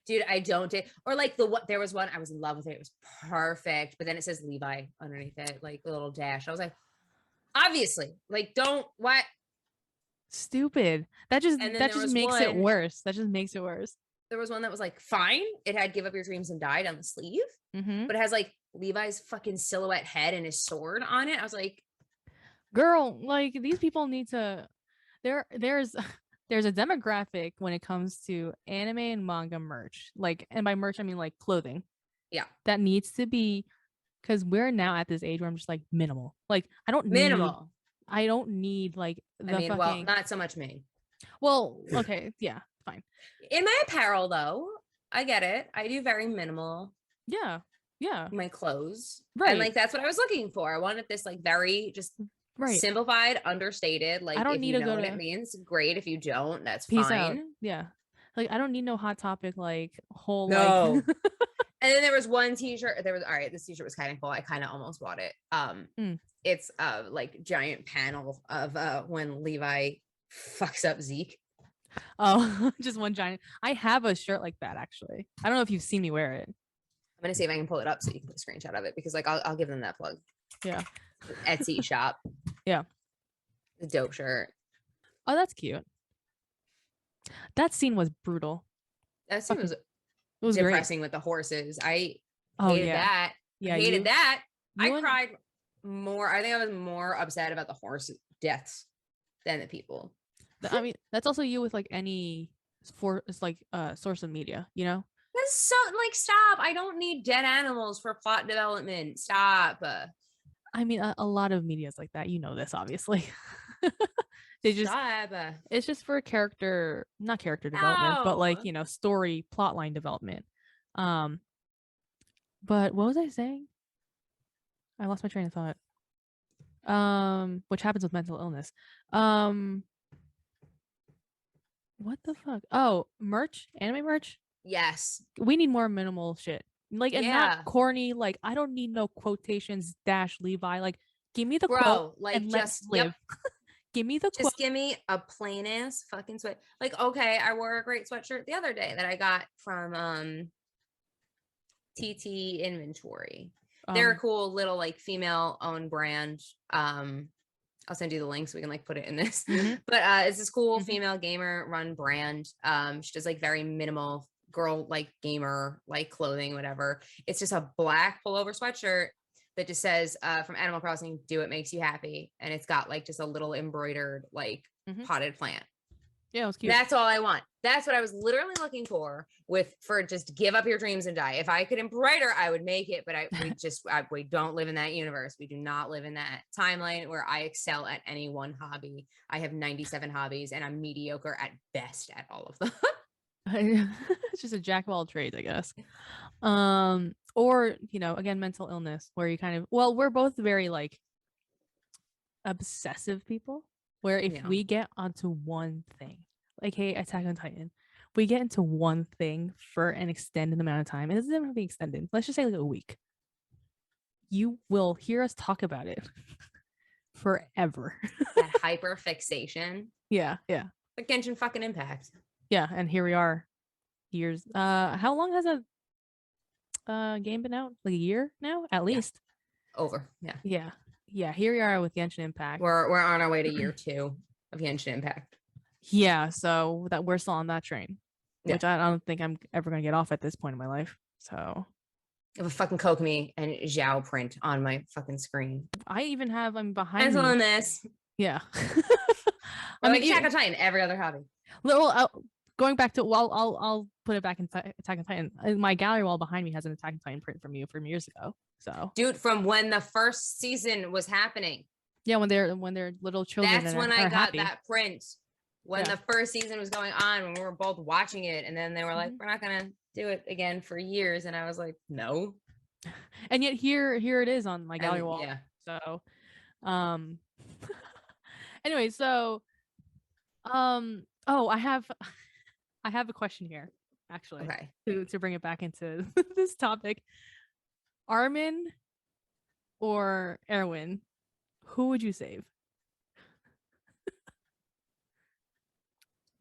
Dude, I don't or like there was one I was in love with it. It was perfect, but then it says Levi underneath it, like a little dash. I was like, obviously, like don't what? Stupid. That just makes it one- worse. That just makes it worse. There was one that was like fine. It had give up your dreams and die on the sleeve, Mm-hmm. but it has like Levi's fucking silhouette head and his sword on it. I was like, Girl, like these people need to. There's a demographic when it comes to anime and manga merch. Like, and by merch I mean like clothing. Yeah. That needs to be, because we're now at this age where I'm just like minimal. Like I don't minimal. I don't need like the well, fucking. not so much me. Well, okay, yeah, fine. In my apparel, though, I get it. I do very minimal. Yeah. My clothes, Right. And like that's what I was looking for. I wanted this like very just Right. simplified, understated. Like I don't if need you to know go what to- it means, great. If you don't, that's Peace fine. out. Yeah. Like I don't need no Hot Topic like whole No. like then there was one t-shirt. All right, this t-shirt was kind of cool. I kind of almost bought it. It's like giant panel of when Levi fucks up Zeke. Oh, just one giant. I have a shirt like that actually. I don't know if you've seen me wear it. I'm gonna see if I can pull it up so you can put a screenshot of it, because like I'll give them that plug. Yeah. Etsy shop. Yeah. The dope shirt. Oh, that's cute. That scene was brutal. That scene was was depressing great. with the horses. I hated that. Yeah, I hated that. I and- cried more. I think I was more upset about the horse deaths than the people. I mean, that's also you with like any source of media, you know? That's so like, stop. I don't need dead animals for plot development. Stop. I mean, a lot of media is like that. You know this, obviously. They just Stop. It's just for not character development, but like, No. you know, story plotline development. But what was I saying? I lost my train of thought. Which happens with mental illness. What the fuck? Oh, merch, anime merch. Yes. We need more minimal shit. Like, and Yeah. not corny. Like, I don't need no quotations dash Levi. Like, give me the quote Bro, like, and let's just live. Give me the quote. Just give me a plain ass fucking sweat. Like, okay, I wore a great sweatshirt the other day that I got from TT Inventory. They're a cool little like female owned brand. I'll send you the link so we can like put it in this. But it's this cool female gamer run brand. She does like very minimal girl like gamer like clothing, whatever. It's just a black pullover sweatshirt that just says from Animal Crossing, do what makes you happy. And it's got like just a little embroidered like potted plant. Yeah, it was cute. That's all I want. That's what I was literally looking for just give up your dreams and die. If I could embroider, I would make it, but we don't live in that universe. We do not live in that timeline where I excel at any one hobby. I have 97 hobbies and I'm mediocre at best at all of them. It's just a jack of all trades, I guess. Or, you know, again, mental illness where you kind of, well, we're both very like obsessive people where if we get onto one thing, like, hey, Attack on Titan, we get into one thing for an extended amount of time, and it doesn't have to be extended, let's just say like a week, you will hear us talk about it forever. That hyper fixation. Yeah. Like Genshin fucking Impact. Yeah, and here we are years. How long has a game been out? Like a year now, at least. Over. Yeah, here we are with Genshin Impact. We're on our way to year 2 of Genshin Impact. Yeah, so that we're still on that train, which I don't think I'm ever gonna get off at this point in my life. So I have a fucking Kokomi and Zhao print on my fucking screen. I'm behind Pencil me. on this. Yeah. I mean, Attack on Titan, every other hobby. Little going back to I'll put it back in Attack on Titan. My gallery wall behind me has an Attack on Titan print from you from years ago. So, dude, from when the first season was happening. Yeah, when they're little children. That's when I got that print. When the first season was going on, when we were both watching it, and then they were like, "We're not gonna do it again for years," and I was like, "No." And yet here it is on my gallery wall. Yeah. So, anyway, so, oh, I have a question here, actually. Okay. To bring it back into this topic, Armin or Erwin, who would you save?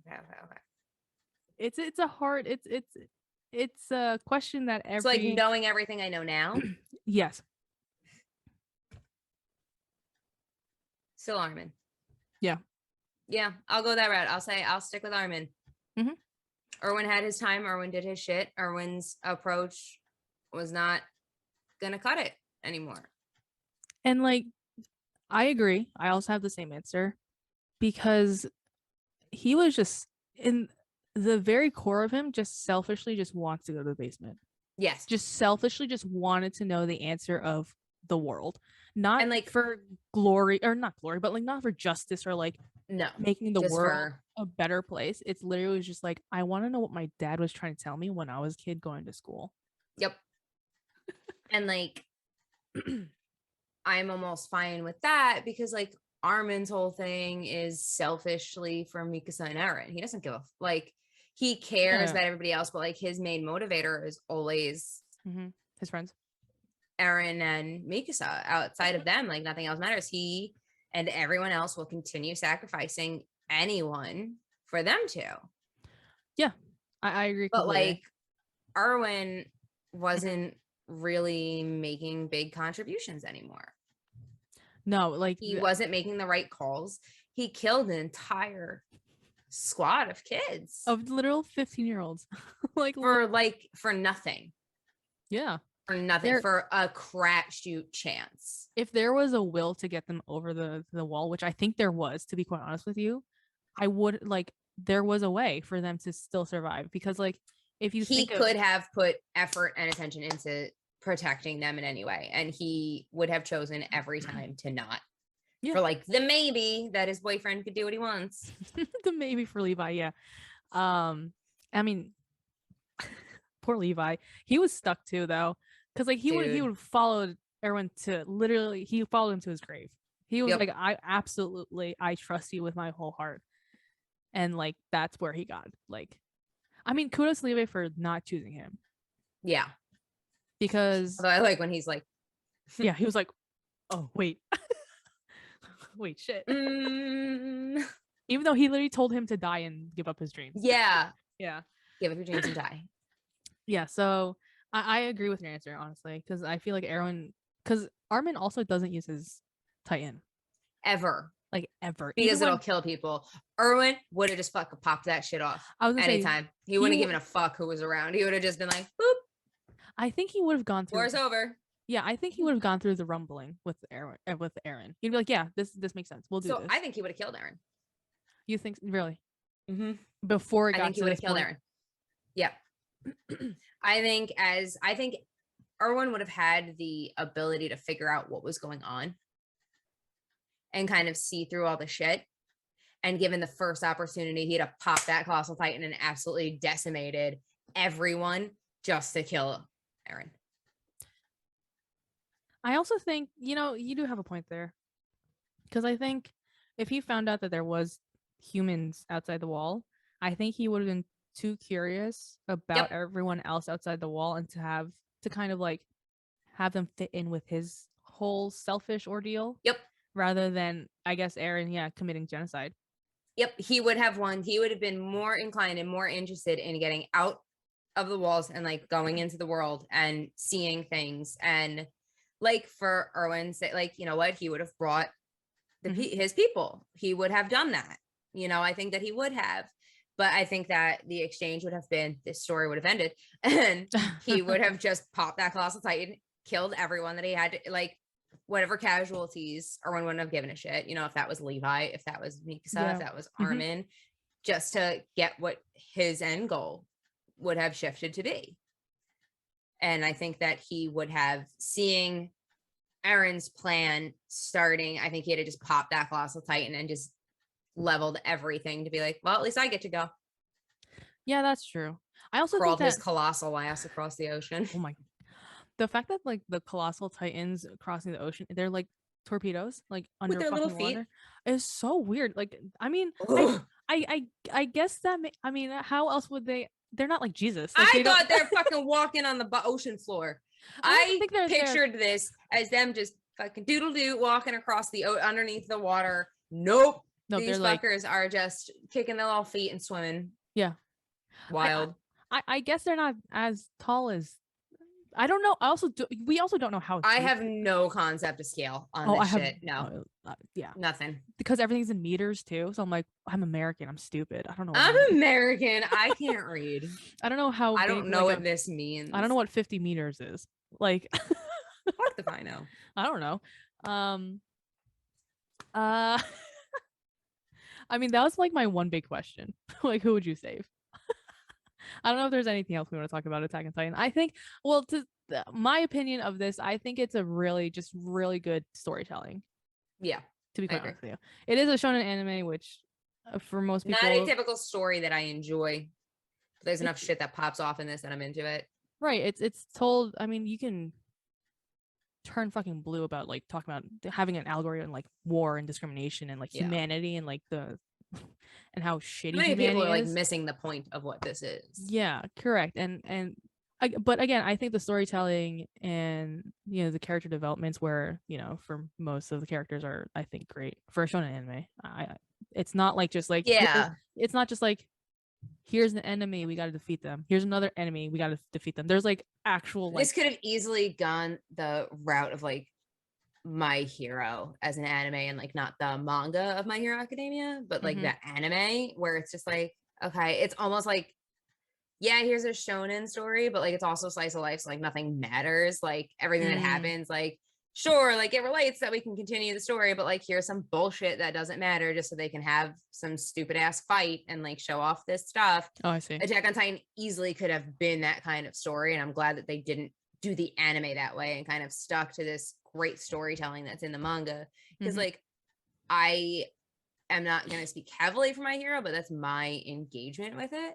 Okay. It's a hard it's a question that It's like knowing everything I know now. Yes. Still Armin. Yeah, I'll go that route. I'll stick with Armin. Erwin had his time. Erwin did his shit. Erwin's approach was not gonna cut it anymore. And like, I agree. I also have the same answer, because he was just in the very core of him, just selfishly just wants to go to the basement. Yes. Just selfishly just wanted to know the answer of the world. Not and like for glory, or not glory, but like not for justice or like making the world a better place. It's literally just like, I want to know what my dad was trying to tell me when I was a kid going to school. Yep. And like I'm almost fine with that, because like Armin's whole thing is selfishly for Mikasa and Eren. He doesn't give a like, he cares about everybody else, but like his main motivator is always His friends. Eren and Mikasa. Outside of them, like nothing else matters. He and everyone else will continue sacrificing anyone for them to. Yeah, I agree But completely. like Arwen wasn't really making big contributions anymore. No, like He wasn't making the right calls. He killed an entire squad of kids of literal 15-year-olds. for nothing. Yeah. For nothing. For a crapshoot chance. If there was a will to get them over the wall, which I think there was, to be quite honest with you, I would there was a way for them to still survive, because like if you he could have put effort and attention into protecting them in any way, and he would have chosen every time to not. For like the maybe that his boyfriend could do what he wants. The maybe for Levi, yeah. I mean, poor Levi. He was stuck too, though, because like he would follow Erwin to literally. He followed him to his grave. He was like, I trust you with my whole heart, and like that's where he got like. I mean, kudos to Levi for not choosing him. Yeah, because although I like when he's like, yeah, he was like, oh wait. Wait, shit. Even though he literally told him to die and give up his dreams. Yeah. Yeah. Give up your dreams and die. Yeah. So I agree with your answer, honestly, because I feel like because Armin also doesn't use his Titan. Ever. Like, ever. Because it'll kill people. Erwin would have just fucking popped that shit off. Anytime. He wouldn't have given a fuck who was around. He would have just been like, boop. I think he would have gone through. War's over. Yeah, I think he would have gone through the rumbling with Eren. He'd be like, yeah, this makes sense. We'll do this. So I think he would have killed Eren. You think, really? Mm-hmm. Before it got to this point? I think he would have killed Eren. Yep. I think Erwin would have had the ability to figure out what was going on and kind of see through all the shit. And given the first opportunity, he'd have popped that Colossal Titan and absolutely decimated everyone just to kill Eren. I also think, you do have a point there. Because I think if he found out that there was humans outside the wall, I think he would have been too curious about everyone else outside the wall, and to kind of like have them fit in with his whole selfish ordeal. Yep. Rather than, I guess, Eren, committing genocide. Yep. He would have been more inclined and more interested in getting out of the walls and like going into the world and seeing things. And like for Erwin, say, like, you know what, he would have brought his people. He would have done that. I think that he would have. But I think that the exchange would have been, this story would have ended, and he would have just popped that Colossal Titan, killed everyone that he had, like whatever casualties, Erwin wouldn't have given a shit. If that was Levi, if that was Mikasa, if that was Armin, just to get what his end goal would have shifted to be. And I think that he would have, seeing Eren's plan starting, I think he had to just pop that Colossal Titan and just leveled everything to be like, well, at least I get to go. Yeah, that's true. I also crawled think that his colossal ass across the ocean. Oh my, the fact that like the Colossal Titans crossing the ocean, they're like torpedoes, like under with their fucking little feet, water, is so weird. Like, I mean, I guess that I mean, how else would they? They're not like Jesus. Like, I thought they're fucking walking on the ocean floor. I pictured this as them just fucking doodle doo walking across the underneath the water. Nope. No, these fuckers are just kicking their little feet and swimming. Yeah. Wild. I guess they're not as tall as, I don't know. We also don't know how. I have no concept of scale on this shit. No. Yeah. Nothing. Because everything's in meters too. So I'm like, I'm American. I'm stupid. I don't know. I'm American. I can't read. I don't know how. I don't know what this means. I don't know what 50 meters is. Like. Fuck if I know. I don't know. I mean, that was like my one big question. Like, who would you save? I don't know if there's anything else we want to talk about Attack on Titan. I think, well, my opinion of this, I think it's a really good storytelling. Yeah. To be quite honest with you. It is a shonen anime, which for most people. Not a typical story that I enjoy. But there's enough shit that pops off in this that I'm into it. Right. It's told, I mean, you can turn fucking blue about like talking about having an allegory on like war and discrimination and like humanity and like the and how shitty many people are like is. missing the point of what this is. Yeah, correct. And But again, I think the storytelling and the character developments, where for most of the characters, are, I think, great for a shonen anime. It's not like just like it's not just like, here's an enemy, we got to defeat them. Here's another enemy, we got to defeat them. There's like actual This could have easily gone the route of like My Hero as an anime, and like not the manga of My Hero Academia, but like the anime, where it's just like, okay, it's almost like, yeah, here's a shonen story, but like it's also slice of life, so like nothing matters. Like everything that happens, like sure, like it relates that we can continue the story, but like here's some bullshit that doesn't matter just so they can have some stupid ass fight and like show off this stuff. Oh, I see. Attack on Titan easily could have been that kind of story, and I'm glad that they didn't do the anime that way and kind of stuck to this great storytelling that's in the manga. Because like, I am not going to speak heavily for My Hero, but that's my engagement with it.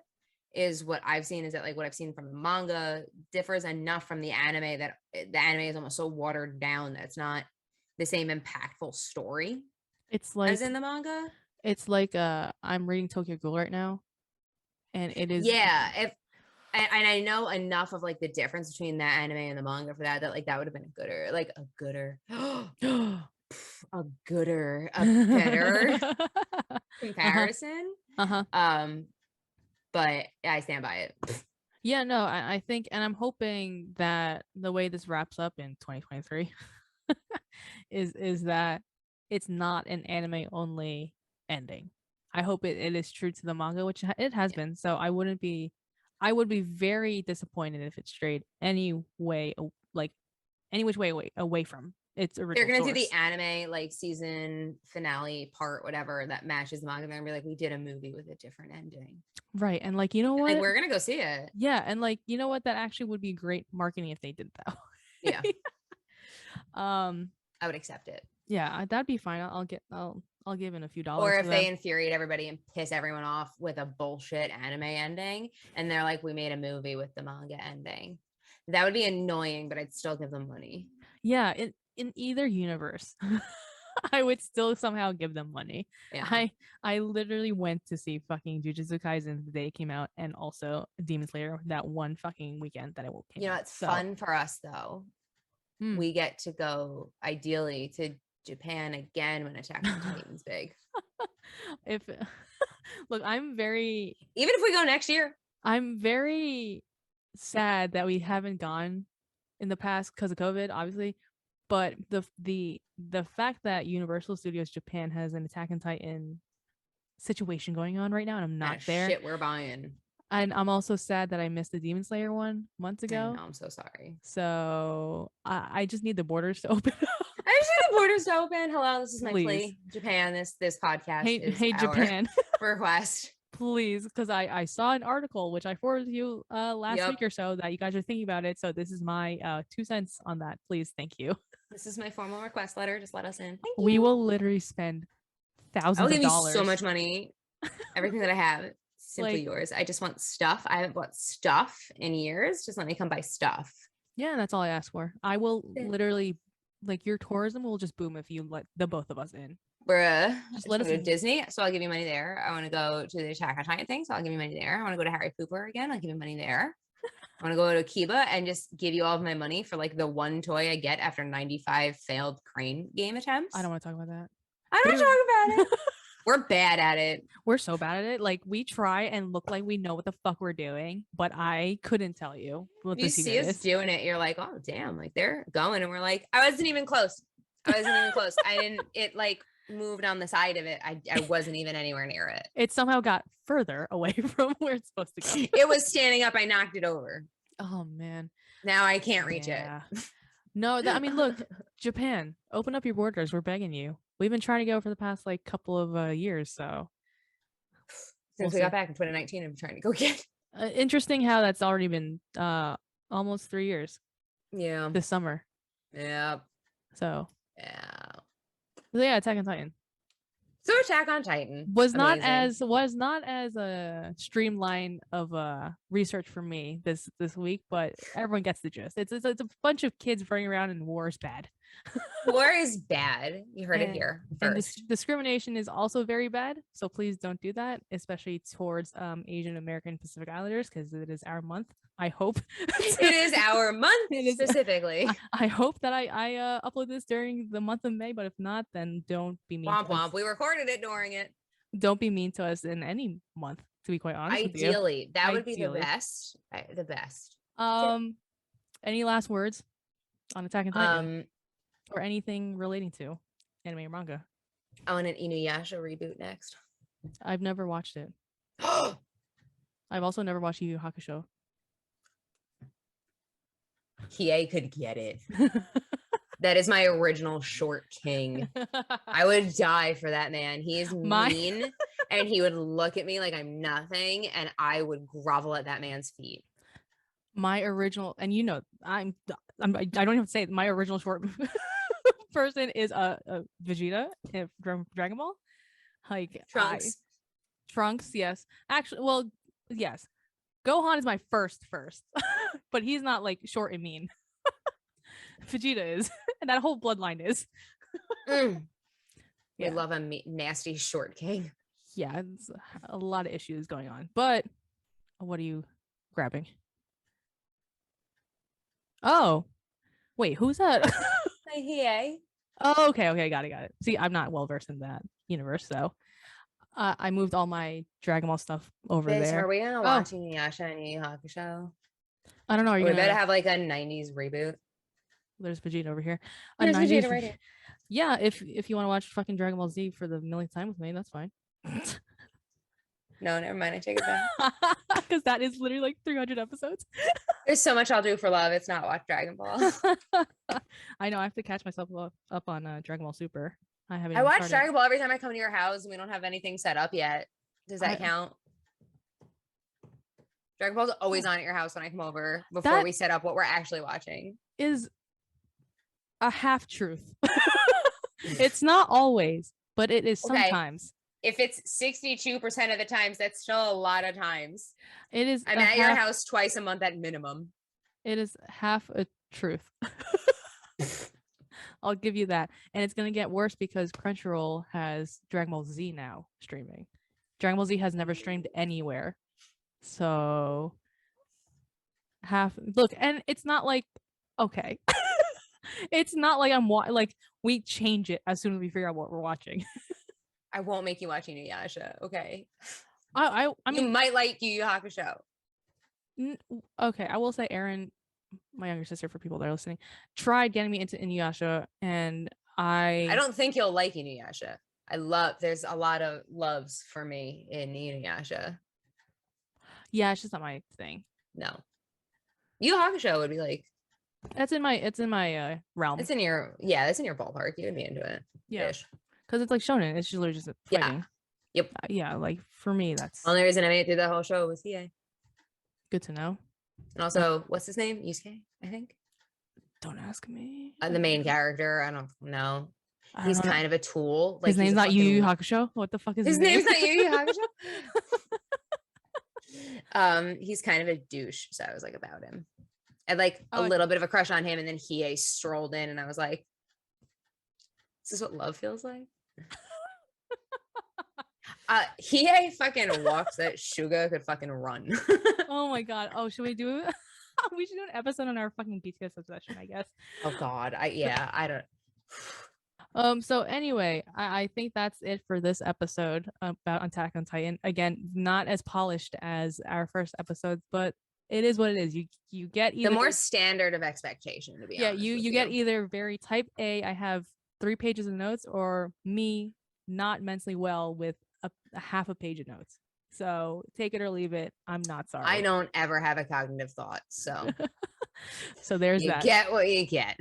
Is what I've seen, is that like what I've seen from the manga differs enough from the anime that the anime is almost so watered down that it's not the same impactful story. It's like as in the manga. It's like I'm reading Tokyo Ghoul right now, and it is and I know enough of like the difference between that anime and the manga for that like that would have been a gooder, a better comparison. But I stand by it. Yeah, no, I think, and I'm hoping that the way this wraps up in 2023 is that it's not an anime only ending. I hope it is true to the manga, which it has been. So I would be very disappointed if it strayed any way, like any which way away from its original. They're gonna do the anime like season finale part, whatever, that matches the manga. They're gonna be like, we did a movie with a different ending. Right. And like, you know what? Like, we're gonna go see it. Yeah. And like, you know what? That actually would be great marketing if they did that. Yeah. I would accept it. Yeah, that'd be fine. I'll give in a few dollars. Or if they infuriate everybody and piss everyone off with a bullshit anime ending, and they're like, we made a movie with the manga ending. That would be annoying, but I'd still give them money. Yeah, in either universe, I would still somehow give them money. Yeah. I literally went to see fucking Jujutsu Kaisen the day it came out, and also Demon Slayer that one fucking weekend that it came out. You know, it's fun for us though. We get to go ideally to Japan again when Attack on Titan's big. Look, even if we go next year, I'm very sad that we haven't gone in the past because of COVID, obviously. But the fact that Universal Studios Japan has an Attack on Titan situation going on right now, and I'm not there. Shit, we're buying. And I'm also sad that I missed the Demon Slayer one months ago. No, I'm so sorry. So I just need the borders to open. I just need the borders to open. Hello, this is my plea. Japan, this podcast hey Japan. request. Please, because I saw an article which I forwarded you last week or so that you guys are thinking about it. So this is my 2 cents on that. Please, thank you. This is my formal request letter. Just let us in. Thank you. We will literally spend thousands of dollars. I'll give you so much money. Everything that I have, simply yours. I just want stuff. I haven't bought stuff in years. Just let me come buy stuff. Yeah, that's all I ask for. I will literally, like, your tourism will just boom if you let the both of us in. Bruh, just let us go to Disney, so I'll give you money there. I want to go to the Attack on Titan thing, so I'll give you money there. I want to go to Harry Cooper again, I'll give you money there. I want to go to Akiba and just give you all of my money for like the one toy I get after 95 failed crane game attempts. I don't want to talk about that. I don't want to talk about it. We're bad at it. We're so bad at it. Like, we try and look like we know what the fuck we're doing, but I couldn't tell you. You see us doing it, you're like, oh damn, like they're going, and we're like, I wasn't even close. It like moved on the side of it. I wasn't even anywhere near it. It somehow got further away from where it's supposed to go. It was standing up. I knocked it over. Oh man. Now I can't reach it. No, I mean, look, Japan, open up your borders. We're begging you. We've been trying to go for the past like couple of years. So since we got back in 2019, I'm trying to go again. Interesting how that's already been almost 3 years. Yeah. This summer. Yeah. So yeah, Attack on Titan. So Attack on Titan was not as a streamline of research for me this week, but everyone gets the gist. It's a bunch of kids running around, and war is bad. War is bad. You heard it here first. And discrimination is also very bad. So please don't do that, especially towards Asian American Pacific Islanders, because it is our month. I hope It is our month specifically. I hope that I upload this during the month of May, but if not, then don't be mean Womp to us. womp. We recorded it during it. Don't be mean to us in any month, to be quite honest with you. Ideally, that would be the best. The best. Any last words on Attack on Titan or anything relating to anime or manga? I want an Inuyasha reboot next. I've never watched it. I've also never watched Yu Yu Hakusho. Hiei could get it. That is my original short king. I would die for that man. He is mean and he would look at me like I'm nothing and I would grovel at that man's feet. My original, and you know, I don't even say it, my original short person is a Vegeta in Dragon Ball. Like Trunks, yes. Actually, well, yes. Gohan is my first, but he's not like short and mean. Vegeta is, and that whole bloodline is. We love a nasty short king. Yeah, it's a lot of issues going on. But what are you grabbing? Oh, wait, who's that? Hiei. Oh, okay, got it. See, I'm not well versed in that universe, so I moved all my Dragon Ball stuff over there. Are we gonna watch Inuyasha and Yu Yu Hakusho? I don't know. Are you we gonna... better have like a 90s reboot. There's Vegeta over here. There's Vegeta right here. Yeah, if you want to watch fucking Dragon Ball Z for the millionth time with me, that's fine. No, never mind. I take it back. Because that is literally like 300 episodes. There's so much I'll do for love. It's not watch Dragon Ball. I know. I have to catch myself up on Dragon Ball Super. I watch Dragon Ball every time I come to your house and we don't have anything set up yet. Does that count? Dragon Ball's always on at your house when I come over before we set up what we're actually watching. Is a half truth. It's not always, but it is sometimes. If it's 62% of the times, that's still a lot of times. It is. I'm at your house twice a month at minimum. It is half a truth. I'll give you that. And it's going to get worse because Crunchyroll has Dragon Ball Z now streaming. Dragon Ball Z has never streamed anywhere. So look, and it's not like, okay. It's not like like we change it as soon as we figure out what we're watching. I won't make you watch Inuyasha. Okay. I mean, you might like Yu Yu Hakusho. Okay, I will say Eren, my younger sister, for people that are listening, tried getting me into Inuyasha, and I don't think you'll like Inuyasha. There's a lot of loves for me in Inuyasha. Yeah, it's just not my thing. No. Yu Yu Hakusho would be like, it's in my realm. That's in your ballpark. You would be into it. Yeah. Because it's like shonen. It's literally just fighting. Yeah. Yep. Yeah, like for me, that's the only reason I made it through the whole show was Hiei. Good to know. And also, what's his name? Yusuke, I think. Don't ask me. The main character. I don't know. He's kind of a tool. Like, his name's not Yu Yu Hakusho. What the fuck is his name? His name's not Yu Yu Hakusho. He's kind of a douche. So I was like about him. I had like a little bit of a crush on him, and then Hiei strolled in, and I was like, "Is this what love feels like?" Hiei fucking walks that Suga could fucking run. Oh my god! Oh, should we do it? We should do an episode on our fucking BTS obsession, I guess. Oh god, I don't. So anyway, I think that's it for this episode about Attack on Titan. Again, not as polished as our first episodes, but it is what it is. You get either the more standard of expectation, to be honest. Yeah, you get either very type A, I have 3 pages of notes, or me not mentally well with a half a page of notes. So take it or leave it. I'm not sorry. I don't ever have a cognitive thought, so so there's you that. Get what you get.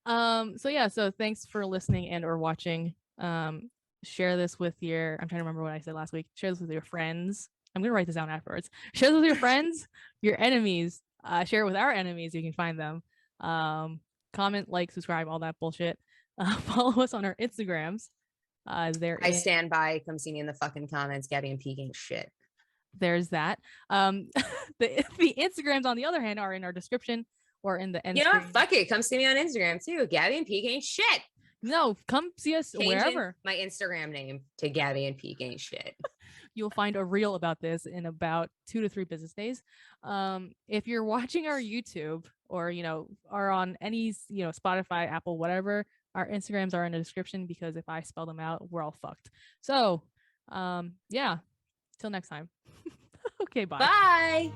So yeah, so thanks for listening and or watching. Share this with your, I'm trying to remember what I said last week. Share this with your friends. I'm gonna write this down afterwards. Share this with your friends, your enemies. Share it with our enemies. You can find them. Comment, like, subscribe, all that bullshit. Follow us on our Instagrams. I stand by. Come see me in the fucking comments. Gabby and Peek ain't shit. There's that. The Instagrams, on the other hand, are in our description or in the end. You know what? Fuck it. Come see me on Instagram too. Gabby and Peek ain't shit. No, come see us wherever. My Instagram name to Gabby and Peek ain't shit. you'll find a reel about this in about 2 to 3 business days. If you're watching our YouTube or, are on any, Spotify, Apple, whatever, our Instagrams are in the description because if I spell them out, we're all fucked. So, yeah, till next time. Okay, bye. Bye.